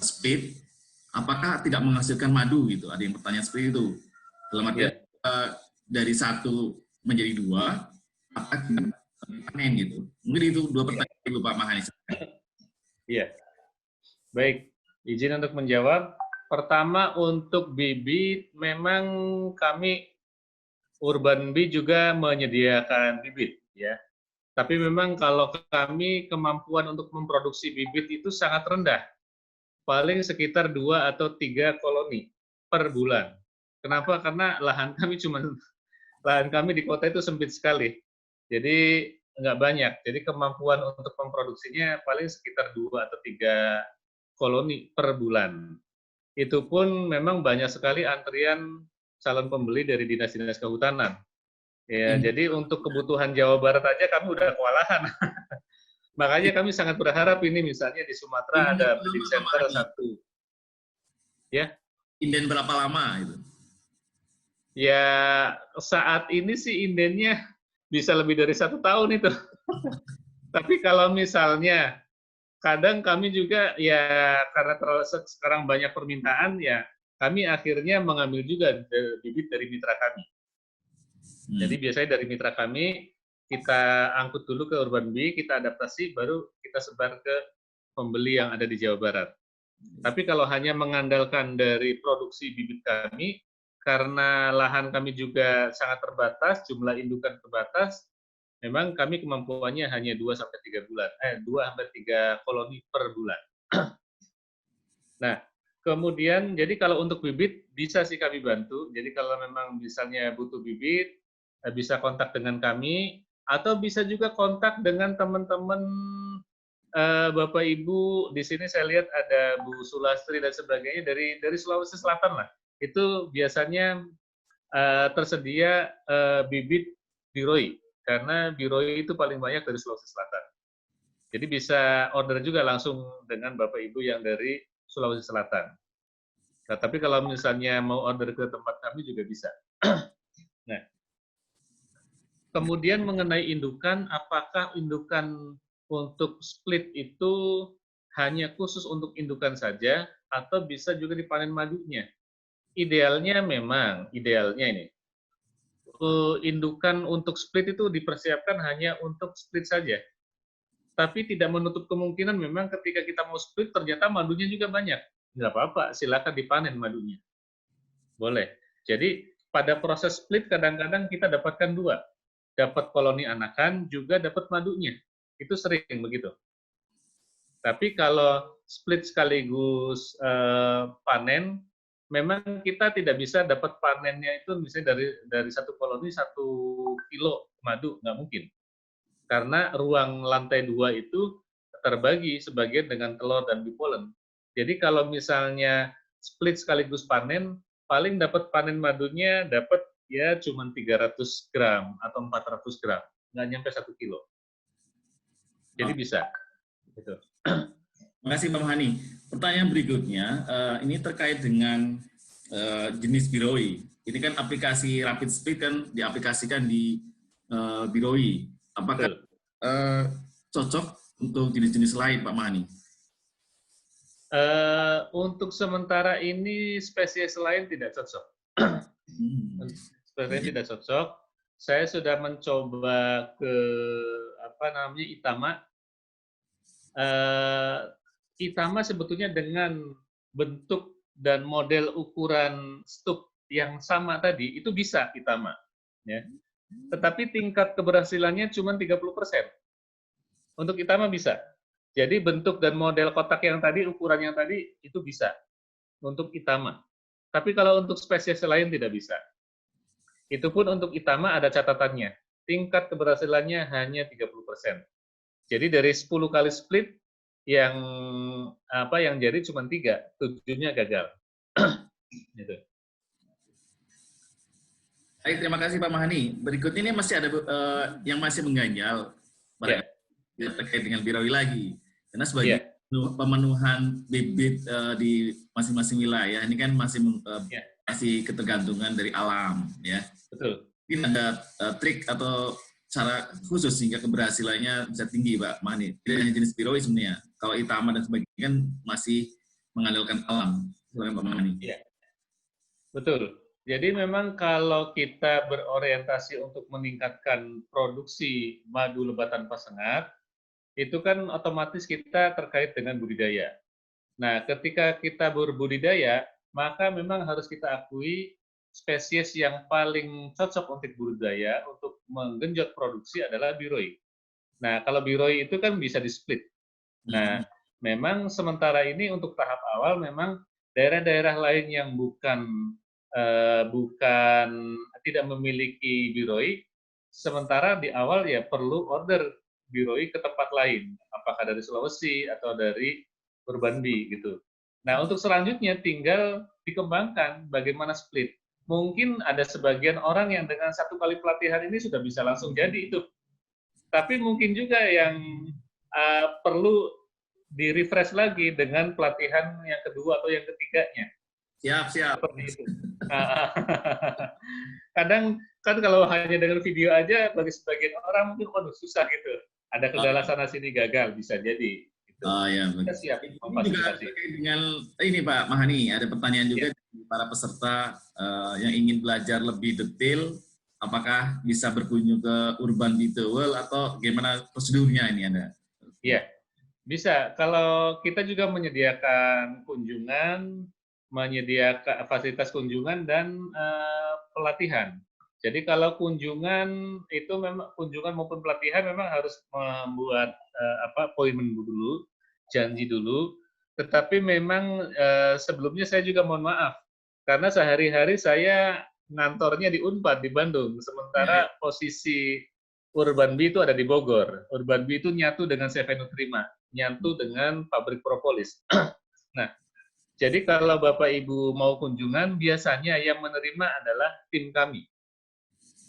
speed, apakah tidak menghasilkan madu gitu? Ada yang bertanya seperti itu. Dalam artian dari 1 menjadi 2, apakah tidak panen gitu? Mungkin itu 2 pertanyaan dulu Pak Mahani. Iya. Baik, izin untuk menjawab. Pertama untuk bibit, memang kami Urban Bee juga menyediakan bibit ya. Tapi memang kalau kami kemampuan untuk memproduksi bibit itu sangat rendah. Paling sekitar 2 atau 3 koloni per bulan. Kenapa? Karena lahan kami di kota itu sempit sekali. Jadi nggak banyak. Jadi kemampuan untuk memproduksinya paling sekitar 2 atau 3 koloni per bulan. Itu pun memang banyak sekali antrian calon pembeli dari dinas-dinas kehutanan. Ya, jadi untuk kebutuhan Jawa Barat aja kami udah kewalahan. Makanya kami sangat berharap ini misalnya di Sumatera ada breeding center 1. Ya. Inden berapa lama itu? Ya, saat ini sih indennya bisa lebih dari 1 tahun itu. Tapi kalau misalnya kadang kami juga ya karena sekarang banyak permintaan ya kami akhirnya mengambil juga bibit dari mitra kami. Jadi biasanya dari mitra kami kita angkut dulu ke Urban Bee, kita adaptasi, baru kita sebar ke pembeli yang ada di Jawa Barat. Tapi kalau hanya mengandalkan dari produksi bibit kami, karena lahan kami juga sangat terbatas, jumlah indukan terbatas, memang kami kemampuannya hanya 2-3 bulan, 2-3 koloni per bulan. Nah, kemudian, jadi kalau untuk bibit, bisa sih kami bantu. Jadi kalau memang misalnya butuh bibit, bisa kontak dengan kami, atau bisa juga kontak dengan teman-teman Bapak Ibu. Di sini saya lihat ada Bu Sulastri dan sebagainya dari Sulawesi Selatan lah. Itu biasanya tersedia bibit biroi, karena biroi itu paling banyak dari Sulawesi Selatan. Jadi bisa order juga langsung dengan Bapak Ibu yang dari Sulawesi Selatan. Nah, tapi kalau misalnya mau order ke tempat kami juga bisa. Nah, kemudian mengenai indukan, apakah indukan untuk split itu hanya khusus untuk indukan saja, atau bisa juga dipanen madunya? idealnya ini indukan untuk split itu dipersiapkan hanya untuk split saja. Tapi tidak menutup kemungkinan memang ketika kita mau split ternyata madunya juga banyak. Nggak apa-apa, silakan dipanen madunya. Boleh. Jadi pada proses split kadang-kadang kita dapatkan dua. Dapat koloni anakan, juga dapat madunya. Itu sering begitu. Tapi kalau split sekaligus panen, memang kita tidak bisa dapat panennya itu misalnya dari satu koloni 1 kilo madu, nggak mungkin. Karena ruang lantai 2 itu terbagi sebagian dengan telur dan bipolen. Jadi kalau misalnya split sekaligus panen, paling dapat panen madunya dapat ya cuma 300 gram atau 400 gram, nggak nyampe 1 kilo. Jadi bisa. Gitu. Terima kasih Pak Mahani. Pertanyaan berikutnya, ini terkait dengan jenis biroi. Ini kan aplikasi Rapid Split kan diaplikasikan di biroi. Apakah cocok untuk jenis-jenis lain, Pak Mahani? Untuk sementara ini spesies lain tidak cocok. Spesies tidak cocok. Saya sudah mencoba ke Itama. Itama sebetulnya dengan bentuk dan model ukuran stuk yang sama tadi itu bisa Itama, ya. Tetapi tingkat keberhasilannya cuma 30%. Untuk Itama bisa. Jadi bentuk dan model kotak yang tadi, ukuran yang tadi itu bisa untuk Itama. Tapi kalau untuk spesies lain tidak bisa. Itu pun untuk Itama ada catatannya. Tingkat keberhasilannya hanya 30%. Jadi dari 10 kali split yang jadi cuma 3, 7-nya gagal. Gitu. Baik, terima kasih Pak Mahani. Berikutnya ini masih ada yang masih mengganjal terkait dengan biroi lagi. Karena sebagai pemenuhan bibit di masing-masing wilayah ini kan masih ketergantungan dari alam, ya. Betul. Mungkin ada trik atau cara khusus sehingga keberhasilannya bisa tinggi, Pak Mahani. Tidak hanya jenis biroi sebenarnya. Kalau Itama dan sebagainya kan masih mengandalkan alam. Silakan Pak Mahani. Iya. Betul. Jadi memang kalau kita berorientasi untuk meningkatkan produksi madu lebah tanpa sengat, itu kan otomatis kita terkait dengan budidaya. Nah, ketika kita berbudidaya, maka memang harus kita akui spesies yang paling cocok untuk budidaya, untuk menggenjot produksi adalah biroi. Nah, kalau biroi itu kan bisa di-split. Nah, memang sementara ini untuk tahap awal memang daerah-daerah lain yang bukan tidak memiliki biroi, sementara di awal ya perlu order biroi ke tempat lain, apakah dari Sulawesi atau dari Purbanbi gitu. Nah, untuk selanjutnya tinggal dikembangkan bagaimana split. Mungkin ada sebagian orang yang dengan 1 kali pelatihan ini sudah bisa langsung jadi itu. Tapi mungkin juga yang perlu di-refresh lagi dengan pelatihan yang kedua atau yang ketiganya. Siap. Seperti itu. Kadang kan kalau hanya dengan video aja bagi sebagian orang mungkin susah gitu. Ada kendala sana sini gagal bisa jadi. Gitu. Ya, kita siap memfasilitasi. Dengan ini Pak Mahani, ada pertanyaan juga dari para peserta yang ingin belajar lebih detail, apakah bisa berkunjung ke Urban Bee World atau gimana prosedurnya ini Anda? Iya, bisa. Kalau kita juga menyediakan kunjungan, menyediakan fasilitas kunjungan dan pelatihan. Jadi kalau kunjungan itu memang kunjungan maupun pelatihan memang harus membuat appointment dulu, janji dulu. Tetapi memang sebelumnya saya juga mohon maaf karena sehari-hari saya ngantornya di Unpad di Bandung, sementara posisi Urban Bee itu ada di Bogor. Urban Bee itu nyatu dengan CV Nutrima, nyatu dengan pabrik propolis. Nah, jadi kalau Bapak Ibu mau kunjungan, biasanya yang menerima adalah tim kami.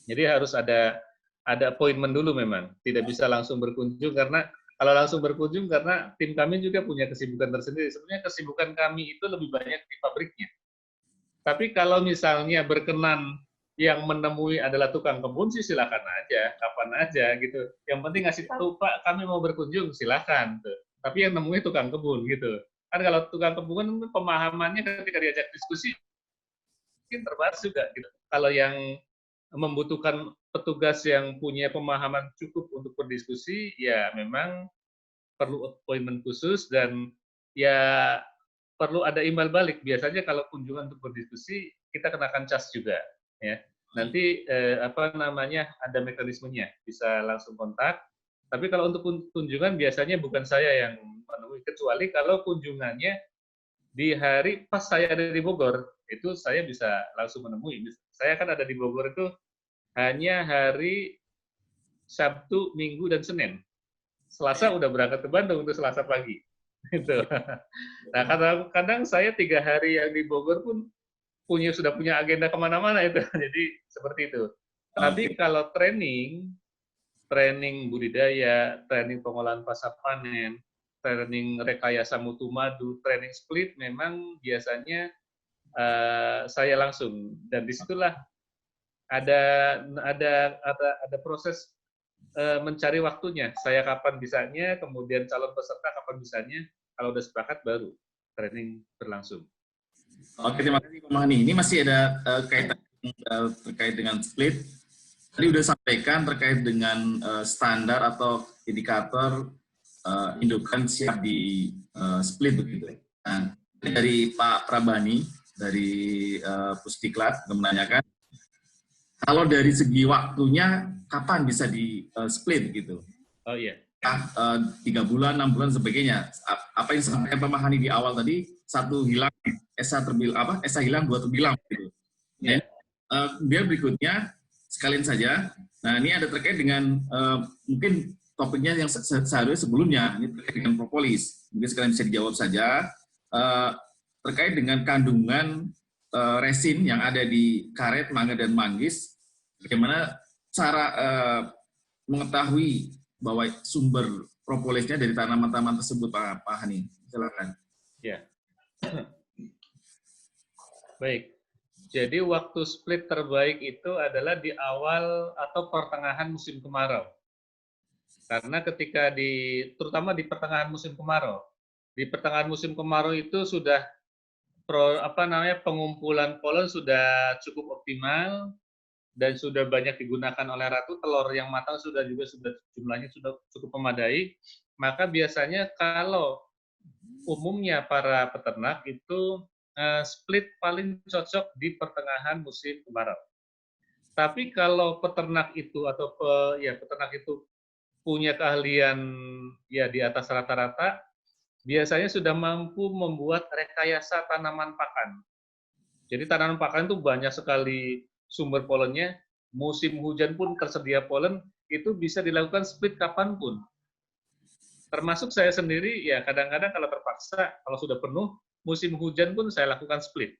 Jadi harus ada appointment dulu memang. Tidak bisa langsung berkunjung karena kalau langsung berkunjung karena tim kami juga punya kesibukan tersendiri. Sebenarnya kesibukan kami itu lebih banyak di pabriknya. Tapi kalau misalnya berkenan yang menemui adalah tukang kebun sih silakan aja, kapan aja gitu. Yang penting ngasih tahu Pak, kami mau berkunjung, silakan. Tuh. Tapi yang nemui tukang kebun gitu. Kan kalau tukang kebun pemahamannya ketika diajak diskusi mungkin terbahas juga gitu. Kalau yang membutuhkan petugas yang punya pemahaman cukup untuk berdiskusi, ya memang perlu appointment khusus dan ya perlu ada imbal balik. Biasanya kalau kunjungan untuk berdiskusi kita kenakan cas juga, ya. Nanti ada mekanismenya, bisa langsung kontak. Tapi kalau untuk kunjungan biasanya bukan saya yang menemui, kecuali kalau kunjungannya di hari pas saya ada di Bogor, itu saya bisa langsung menemui. Saya kan ada di Bogor itu hanya hari Sabtu, Minggu, dan Senin. Selasa udah berangkat ke Bandung untuk Selasa pagi. Gitu. Nah, kadang-kadang saya 3 hari yang di Bogor pun sudah punya agenda kemana-mana itu. Jadi seperti itu. Tapi kalau training budidaya, training pengolahan pasca panen, training rekayasa mutu madu, training split, memang biasanya saya langsung, dan disitulah ada proses mencari waktunya. Saya kapan bisanya, kemudian calon peserta kapan bisanya. Kalau udah sepakat baru training berlangsung. Oke, terima kasih Pak Mahani. Ini masih ada kaitan terkait dengan split. Tadi udah sampaikan terkait dengan standar atau indikator indukan siap di split begitu. Nah, dari Pak Prabani dari Pusdiklat menanyakan, kalau dari segi waktunya kapan bisa di split gitu? Oh iya. 3 bulan, 6 bulan, sebagainya. Apa yang disampaikan Pak Mahani di awal tadi, satu hilang, esa hilang, 2 terbilang gitu. Nah, kemudian berikutnya sekalian saja. Nah, ini ada terkait dengan mungkin topiknya yang seharusnya sebelumnya, ini terkait dengan propolis. Mungkin sekalian bisa dijawab saja. Terkait dengan kandungan resin yang ada di karet, mangga, dan manggis, bagaimana cara mengetahui bahwa sumber propolisnya dari tanaman-tanaman tersebut, Pak Hani? Silakan. Ya. Baik. Jadi waktu split terbaik itu adalah di awal atau pertengahan musim kemarau. Karena ketika terutama di pertengahan musim kemarau. Di pertengahan musim kemarau itu sudah pengumpulan polen sudah cukup optimal dan sudah banyak digunakan oleh ratu, telur yang matang jumlahnya sudah cukup memadai. Maka biasanya kalau umumnya para peternak itu split paling cocok di pertengahan musim kemarau. Tapi kalau peternak itu peternak itu punya keahlian ya di atas rata-rata, biasanya sudah mampu membuat rekayasa tanaman pakan. Jadi tanaman pakan itu banyak sekali sumber polennya, musim hujan pun tersedia polen, itu bisa dilakukan split kapanpun. Termasuk saya sendiri, ya kadang-kadang kalau terpaksa, kalau sudah penuh, musim hujan pun saya lakukan split.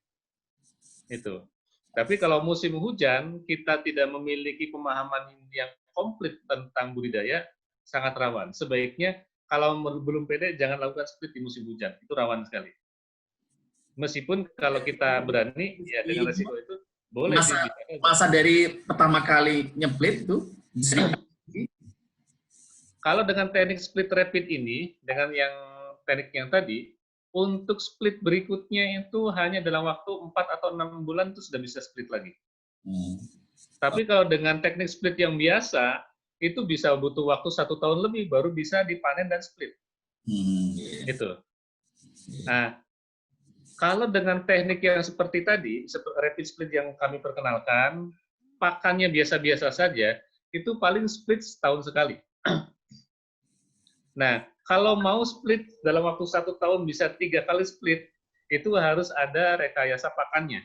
Itu. Tapi kalau musim hujan, kita tidak memiliki pemahaman yang komplit tentang budidaya, sangat rawan. Sebaiknya, kalau belum pede, jangan lakukan split di musim hujan. Itu rawan sekali. Meskipun kalau kita berani, ya dengan resiko itu, boleh. Masa dari pertama kali nyeplit itu? Kalau dengan teknik split rapid ini, dengan teknik yang tadi, untuk split berikutnya itu hanya dalam waktu 4 atau 6 bulan itu sudah bisa split lagi. Tapi kalau dengan teknik split yang biasa, itu bisa butuh waktu 1 tahun lebih baru bisa dipanen dan split. Itu. Nah, kalau dengan teknik yang seperti tadi, seperti rapid split yang kami perkenalkan, pakannya biasa-biasa saja, itu paling split setahun sekali. Nah, kalau mau split dalam waktu 1 tahun bisa 3 kali split, itu harus ada rekayasa pakannya.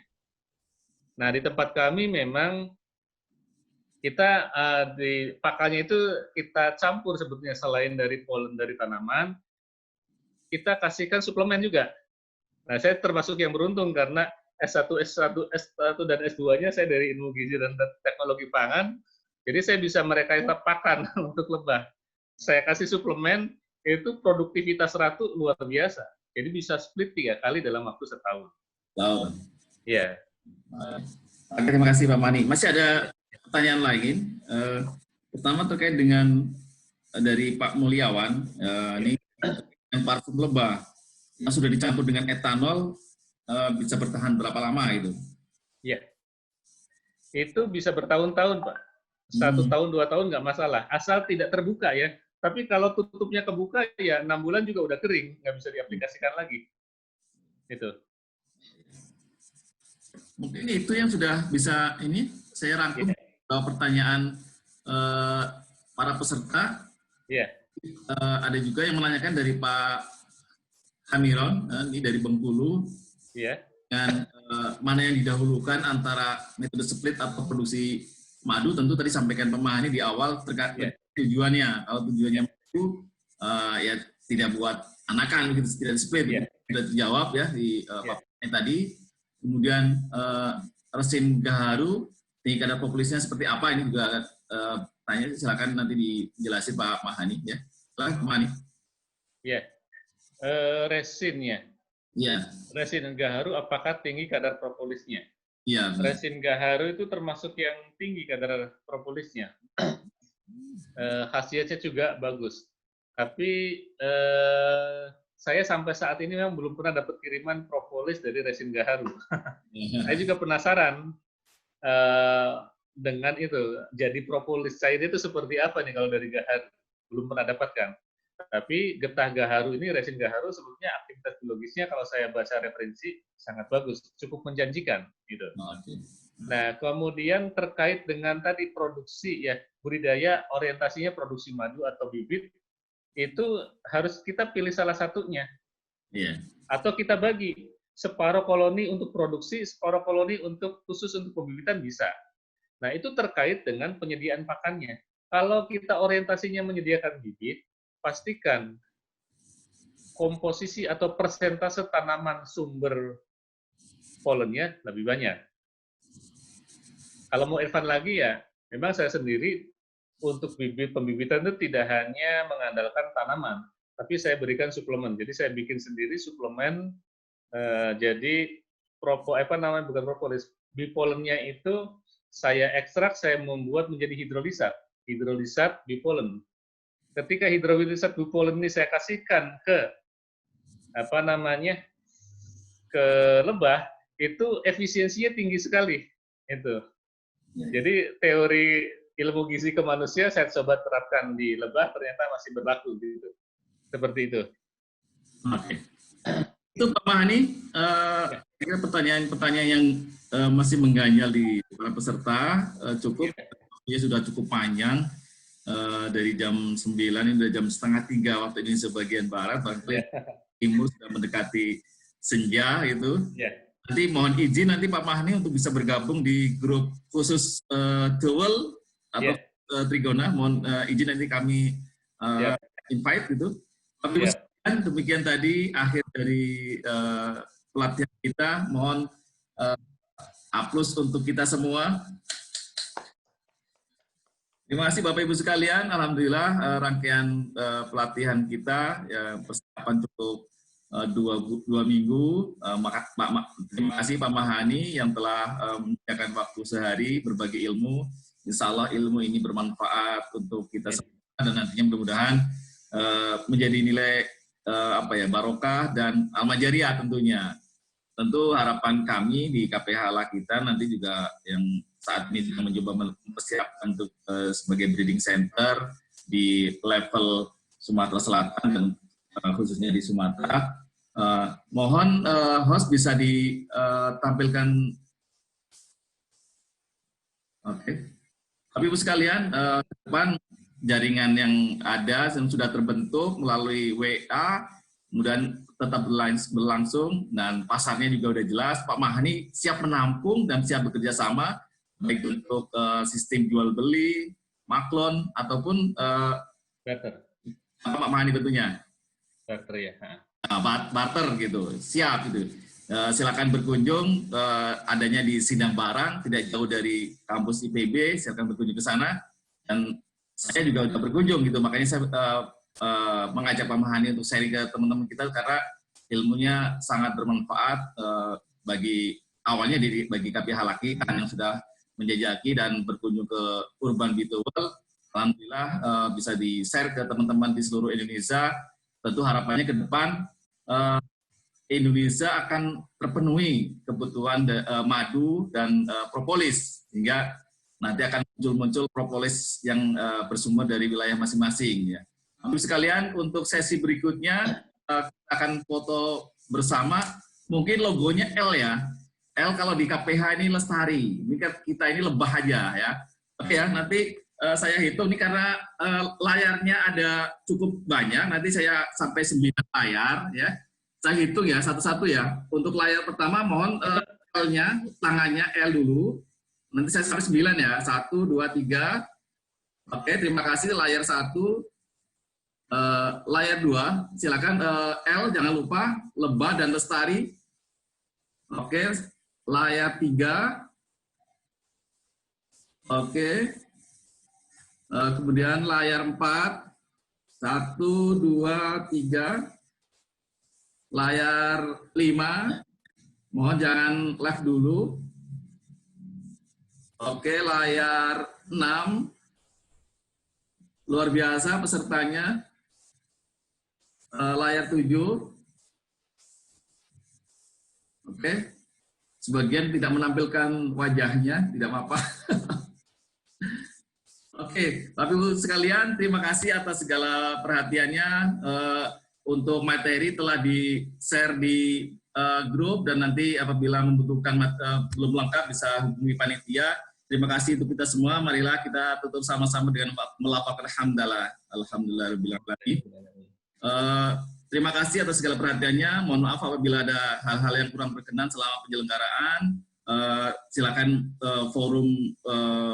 Nah, di tempat kami memang kita di pakannya itu kita campur sebetulnya, selain dari polen dari tanaman, kita kasihkan suplemen juga. Nah, saya termasuk yang beruntung karena S1, dan S2-nya saya dari Ilmu Gizi dan Teknologi Pangan, jadi saya bisa merekayasa pakan untuk lebah. Saya kasih suplemen, itu produktivitas ratu luar biasa. Jadi bisa split 3 kali dalam waktu setahun. Tahun. Iya. Terima kasih Pak Mani. Masih ada pertanyaan lain. Pertama terkait dengan dari Pak Mulyawan, ini yang parfum lebah yang sudah dicampur dengan etanol bisa bertahan berapa lama itu? Ya. itu bisa bertahun-tahun, Pak. 1 tahun, 2 tahun nggak masalah, asal tidak terbuka ya. Tapi kalau tutupnya kebuka, ya 6 bulan juga udah kering, nggak bisa diaplikasikan lagi. Itu. Mungkin itu yang sudah bisa ini saya rangkum pertanyaan para peserta. Iya. Ada juga yang menanyakan dari Pak Hamiron, ini dari Bengkulu. Iya. Dan mana yang didahulukan antara metode split atau produksi madu, tentu tadi sampaikan Pak Mahani di awal terkait tujuannya. Kalau tujuannya itu ya tidak buat anakan, gitu, tidak split. Sudah terjawab ya di Pak Mahani tadi. Kemudian resin gaharu, tinggi kadar populisnya seperti apa, ini juga tanya, silakan nanti dijelasin Pak Mahani ya. Silakan Pak Mahani. Ya, resinnya. Iya. Resin gaharu apakah tinggi kadar propolisnya? Iya. Resin gaharu itu termasuk yang tinggi kadar propolisnya. Khasiatnya juga bagus. Tapi saya sampai saat ini memang belum pernah dapat kiriman propolis dari resin gaharu. Saya juga penasaran dengan itu. Jadi propolis cair itu seperti apa nih kalau dari gaharu? Belum pernah dapatkan. Tapi getah gaharu ini, resin gaharu sebetulnya aktivitas biologisnya kalau saya baca referensi sangat bagus, cukup menjanjikan gitu. Nah, kemudian terkait dengan tadi produksi ya, budidaya orientasinya produksi madu atau bibit, itu harus kita pilih salah satunya. Atau kita bagi separuh koloni untuk produksi, separuh koloni untuk khusus untuk pembibitan bisa. Nah, itu terkait dengan penyediaan pakannya. Kalau kita orientasinya menyediakan bibit, pastikan komposisi atau persentase tanaman sumber polennya lebih banyak. Kalau mau advance lagi ya, memang saya sendiri untuk bibit pembibitan itu tidak hanya mengandalkan tanaman, tapi saya berikan suplemen. Jadi saya bikin sendiri suplemen. Jadi bukan propolis, bipolennya itu saya ekstrak, saya membuat menjadi hidrolisat bipolen. Ketika hidrolisat bipolen ini saya kasihkan ke ke lebah, itu efisiensinya tinggi sekali. Itu. Jadi teori ilmu gizi ke manusia saya coba terapkan di lebah, ternyata masih berlaku gitu. Seperti itu. Oke. Itu Pak Mahani, pertanyaan-pertanyaan yang masih mengganjal di para peserta cukup, ya sudah cukup panjang. Dari jam 9 ini sudah jam setengah 3 waktu Indonesia bagian barat, timur sudah mendekati senja itu. Nanti mohon izin nanti Pak Mahani untuk bisa bergabung di grup khusus Duel atau Trigona. Mohon izin nanti kami invite gitu. Tapi demikian tadi akhir dari pelatihan kita. Mohon aplaus untuk kita semua. Terima kasih Bapak Ibu sekalian, alhamdulillah rangkaian pelatihan kita persiapan cukup 2 minggu. Terima kasih Pak Mahani yang telah menyediakan waktu sehari berbagi ilmu. Insya Allah ilmu ini bermanfaat untuk kita semua dan nantinya mudah-mudahan menjadi nilai barokah dan al-majariyah tentunya. Tentu harapan kami di KPH Lakita nanti juga yang saat ini juga mencoba mempersiapkan untuk sebagai breeding center di level Sumatera Selatan dan khususnya di Sumatera. Mohon host bisa ditampilkan. Oke. Tapi Ibu sekalian, depan jaringan yang ada yang sudah terbentuk melalui WA, kemudian tetap berlangsung dan pasarnya juga udah jelas. Pak Mahani siap menampung dan siap bekerja sama baik untuk sistem jual beli, maklon ataupun barter. Pak Mahani tentunya. Barter ya. Barter gitu, siap gitu. Silakan berkunjung, adanya di Sindang Barang, tidak jauh dari kampus IPB, silakan berkunjung ke sana. Dan saya juga sudah berkunjung gitu, makanya saya mengajak Pak Mahani untuk sharing ke teman-teman kita karena ilmunya sangat bermanfaat bagi KPH Lakita yang sudah menjajaki dan berkunjung ke Urban Bitual. Alhamdulillah bisa di-share ke teman-teman di seluruh Indonesia. Tentu harapannya ke depan Indonesia akan terpenuhi kebutuhan madu dan propolis, sehingga nanti akan muncul propolis yang bersumber dari wilayah masing-masing. Ya. Bapak sekalian, untuk sesi berikutnya kita akan foto bersama. Mungkin logonya L ya. L kalau di KPH ini lestari. Ini kita ini lebah aja ya. Oke ya, nanti saya hitung ini karena layarnya ada cukup banyak. Nanti saya sampai 9 layar ya. Saya hitung ya satu-satu ya. Untuk layar pertama mohon L-nya, tangannya L dulu. Nanti saya sampai 9 ya. 1, 2, 3. Oke, terima kasih. Layar 1. Layar 2. Silakan L, jangan lupa. Lebah dan lestari. Oke. Layar 3. Oke. Kemudian layar 4. 1, 2, 3. Layar 5. Mohon jangan live dulu. Oke, layar 6. Luar biasa pesertanya. Layar 7. Oke. Sebagian tidak menampilkan wajahnya, tidak apa-apa. Oke, Bapak Ibu sekalian, terima kasih atas segala perhatiannya. Untuk materi telah di-share di grup, dan nanti apabila membutuhkan belum lengkap bisa hubungi panitia. Terima kasih untuk kita semua. Marilah kita tutup sama-sama dengan melafalkan hamdalah. Alhamdulillahirabbil alamin. Terima kasih atas segala perhatiannya. Mohon maaf apabila ada hal-hal yang kurang berkenan selama penyelenggaraan. Silakan forum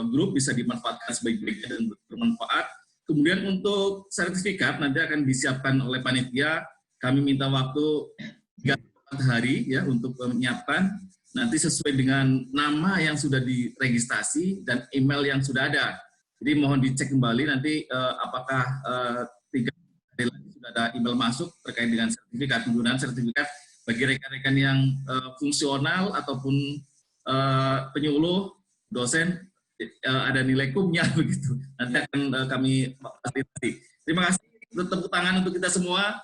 grup bisa dimanfaatkan sebaik-baiknya dan bermanfaat. Kemudian untuk sertifikat nanti akan disiapkan oleh panitia. Kami minta waktu 3 hari ya untuk menyiapkan. Nanti sesuai dengan nama yang sudah diregistrasi dan email yang sudah ada. Jadi mohon dicek kembali nanti apakah 3 hari lagi sudah ada email masuk terkait dengan sertifikat. Penggunaan sertifikat bagi rekan-rekan yang fungsional ataupun penyuluh, dosen, ada nilai kumnya begitu. Nanti akan kami fasilitasi. Terima kasih. Tepuk tangan untuk kita semua.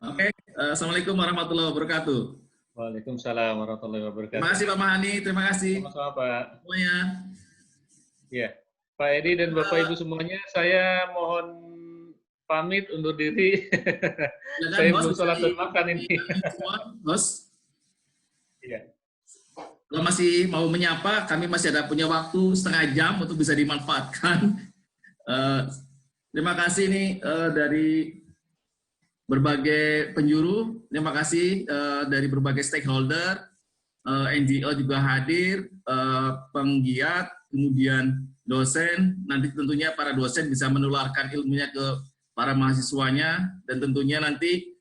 Oke, Assalamualaikum warahmatullahi wabarakatuh. Waalaikumsalam warahmatullahi wabarakatuh. Terima kasih Pak Mahani, terima kasih. Sama-sama Pak. Semuanya. Ya, Pak Edi dan Bapak Ibu semuanya, saya mohon pamit undur diri. Saya belum sholat dan makan ini. Bos. Iya. Kalau masih mau menyapa, kami masih ada punya waktu setengah jam untuk bisa dimanfaatkan. Terima kasih nih dari berbagai penjuru, terima kasih dari berbagai stakeholder, NGO juga hadir, penggiat, kemudian dosen, nanti tentunya para dosen bisa menularkan ilmunya ke para mahasiswanya, dan tentunya nanti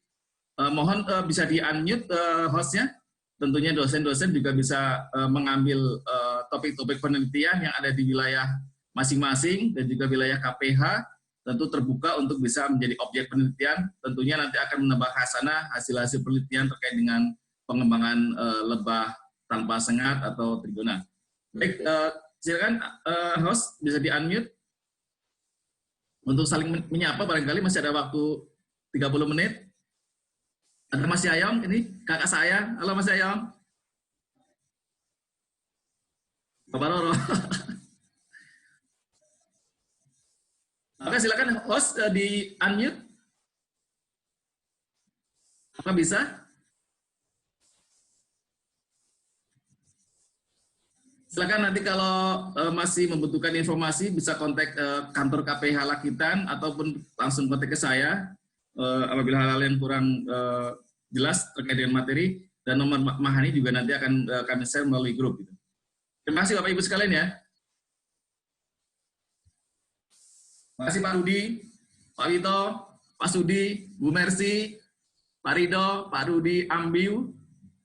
mohon bisa di-unmute hostnya. Tentunya dosen-dosen juga bisa mengambil topik-topik penelitian yang ada di wilayah masing-masing dan juga wilayah KPH, tentu terbuka untuk bisa menjadi objek penelitian. Tentunya nanti akan menambah hasanah hasil-hasil penelitian terkait dengan pengembangan lebah tanpa sengat atau trigona. Baik, silakan host bisa di-unmute untuk saling menyapa. Barangkali masih ada waktu 30 menit. Ada Mas Yayom, ini kakak saya. Halo Mas Yayom. Bapak Roro. Oke, silakan host di unmute. Apa bisa? Silakan nanti kalau masih membutuhkan informasi bisa kontak kantor KPH Lakitan ataupun langsung kontak ke saya. Apabila hal-hal yang kurang jelas terkait dengan materi, dan nomor Mahani juga nanti akan kami share melalui grup. Gitu. Terima kasih Bapak Ibu sekalian ya. Terima kasih Pak Rudi, Pak Wito, Pak Sudi, Bu Mercy, Pak Rido, Pak Rudi, Ambiu,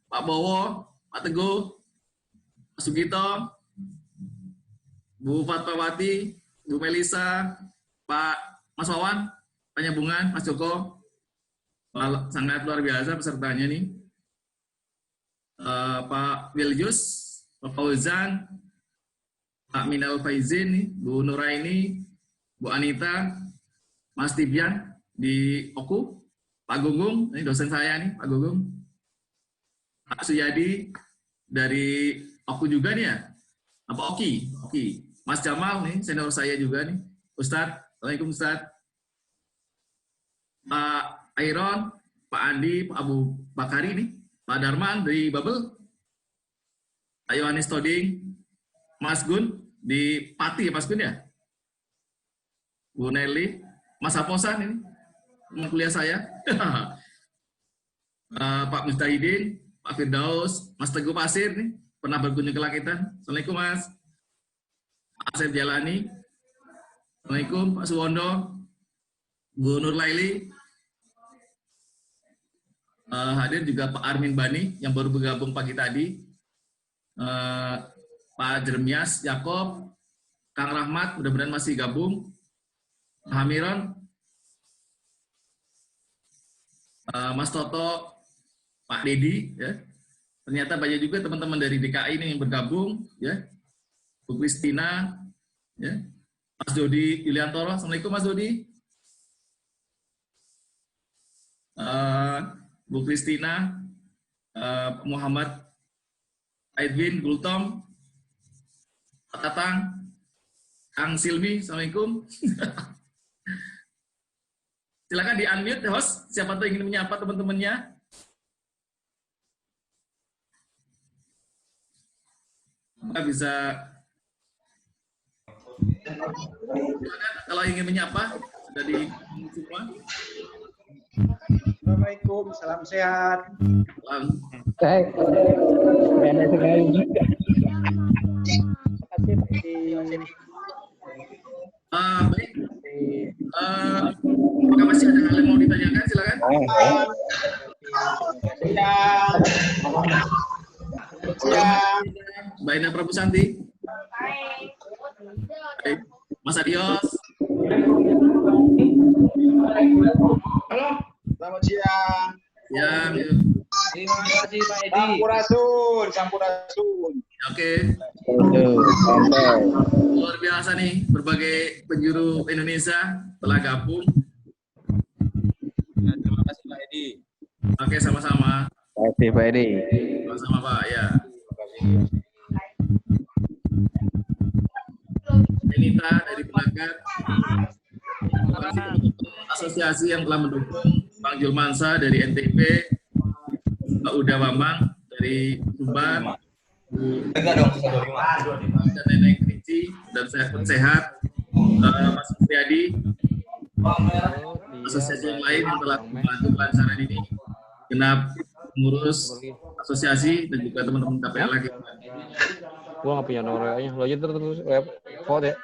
Pak Bowo, Pak Teguh, Pak Sugito, Bu Fatmawati, Bu Melisa, Pak Mas Wawan, Penyambungan, Mas Joko, sangat luar biasa pesertanya nih. Pak Wiljus, Pak Fauzan, Pak Minal Faizin, nih, Bu Nuraini, Bu Anita, Mas Tibian di Oku, Pak Gunggung, ini dosen saya nih, Pak Gunggung. Pak Suyadi dari Oku juga nih ya, apa Oki? Mas Jamal nih, senior saya juga nih, Ustadz. Assalamualaikum Ustadz. Pak Airon, Pak Andi, Pak Abu Bakari nih, Pak Darman dari Babel, Pak Yohanes Toding, Mas Gun di Pati ya Mas Gun ya, Bu Nelly, Mas Aposan ini, teman kuliah saya, Pak Mustahidin, Pak Firdaus, Mas Teguh Pasir nih, pernah berkunjung ke Lakitan. Assalamualaikum Mas. Pak Asep Jalani, Assalamualaikum Pak Suwondo, Bu Nur Laili, hadir juga Pak Armin Bani yang baru bergabung pagi tadi, Pak Jeremias Yakob, Kang Rahmat mudah-mudahan masih gabung, Hamiron, Mas Toto, Pak Dedi, ya. Ternyata banyak juga teman-teman dari DKI ini yang bergabung, ya. Bu Kristina, ya. Mas Dodi Yuliantoro, Assalamualaikum Mas Dodi. Bu Kristina, Muhammad Aidwin Gultom, Pak Tatang, Kang Silmi, Assalamualaikum. Silakan di unmute host, siapa tuh ingin menyapa teman-temannya. Kita bisa, silakan kalau ingin menyapa, sudah di semua. Assalamualaikum, salam sehat. Salam. Baik, enak sekali. Terima kasih. Baik. Apakah masih ada hal yang mau ditanyakan? Silakan. Siang. Mbak Ina Prabu Santi. Baik. Mas Adios. Halo, selamat siang. Yang, Terima kasih Pak Edi. Sampurasun. oke. Santai. Luar biasa nih, berbagai penjuru Indonesia telah gabung. Terima kasih Pak Edi. Oke, sama-sama. Terima kasih Pak Edi. Sama-sama Pak, ya. Enita dari Pelagat. Terima kasih teman-teman asosiasi yang telah mendukung. Bang Julmansa dari NTB, Mbak Uda Bambang dari Tuban, dan Nenek Kerinci, dan sehat, Mas Supriyadi, asosiasi yang lain yang telah membantu pelancaran ini, genap pengurus asosiasi dan juga teman-teman KPL lagi. Gua nggak punya nomornya. Lo aja terus vote ya.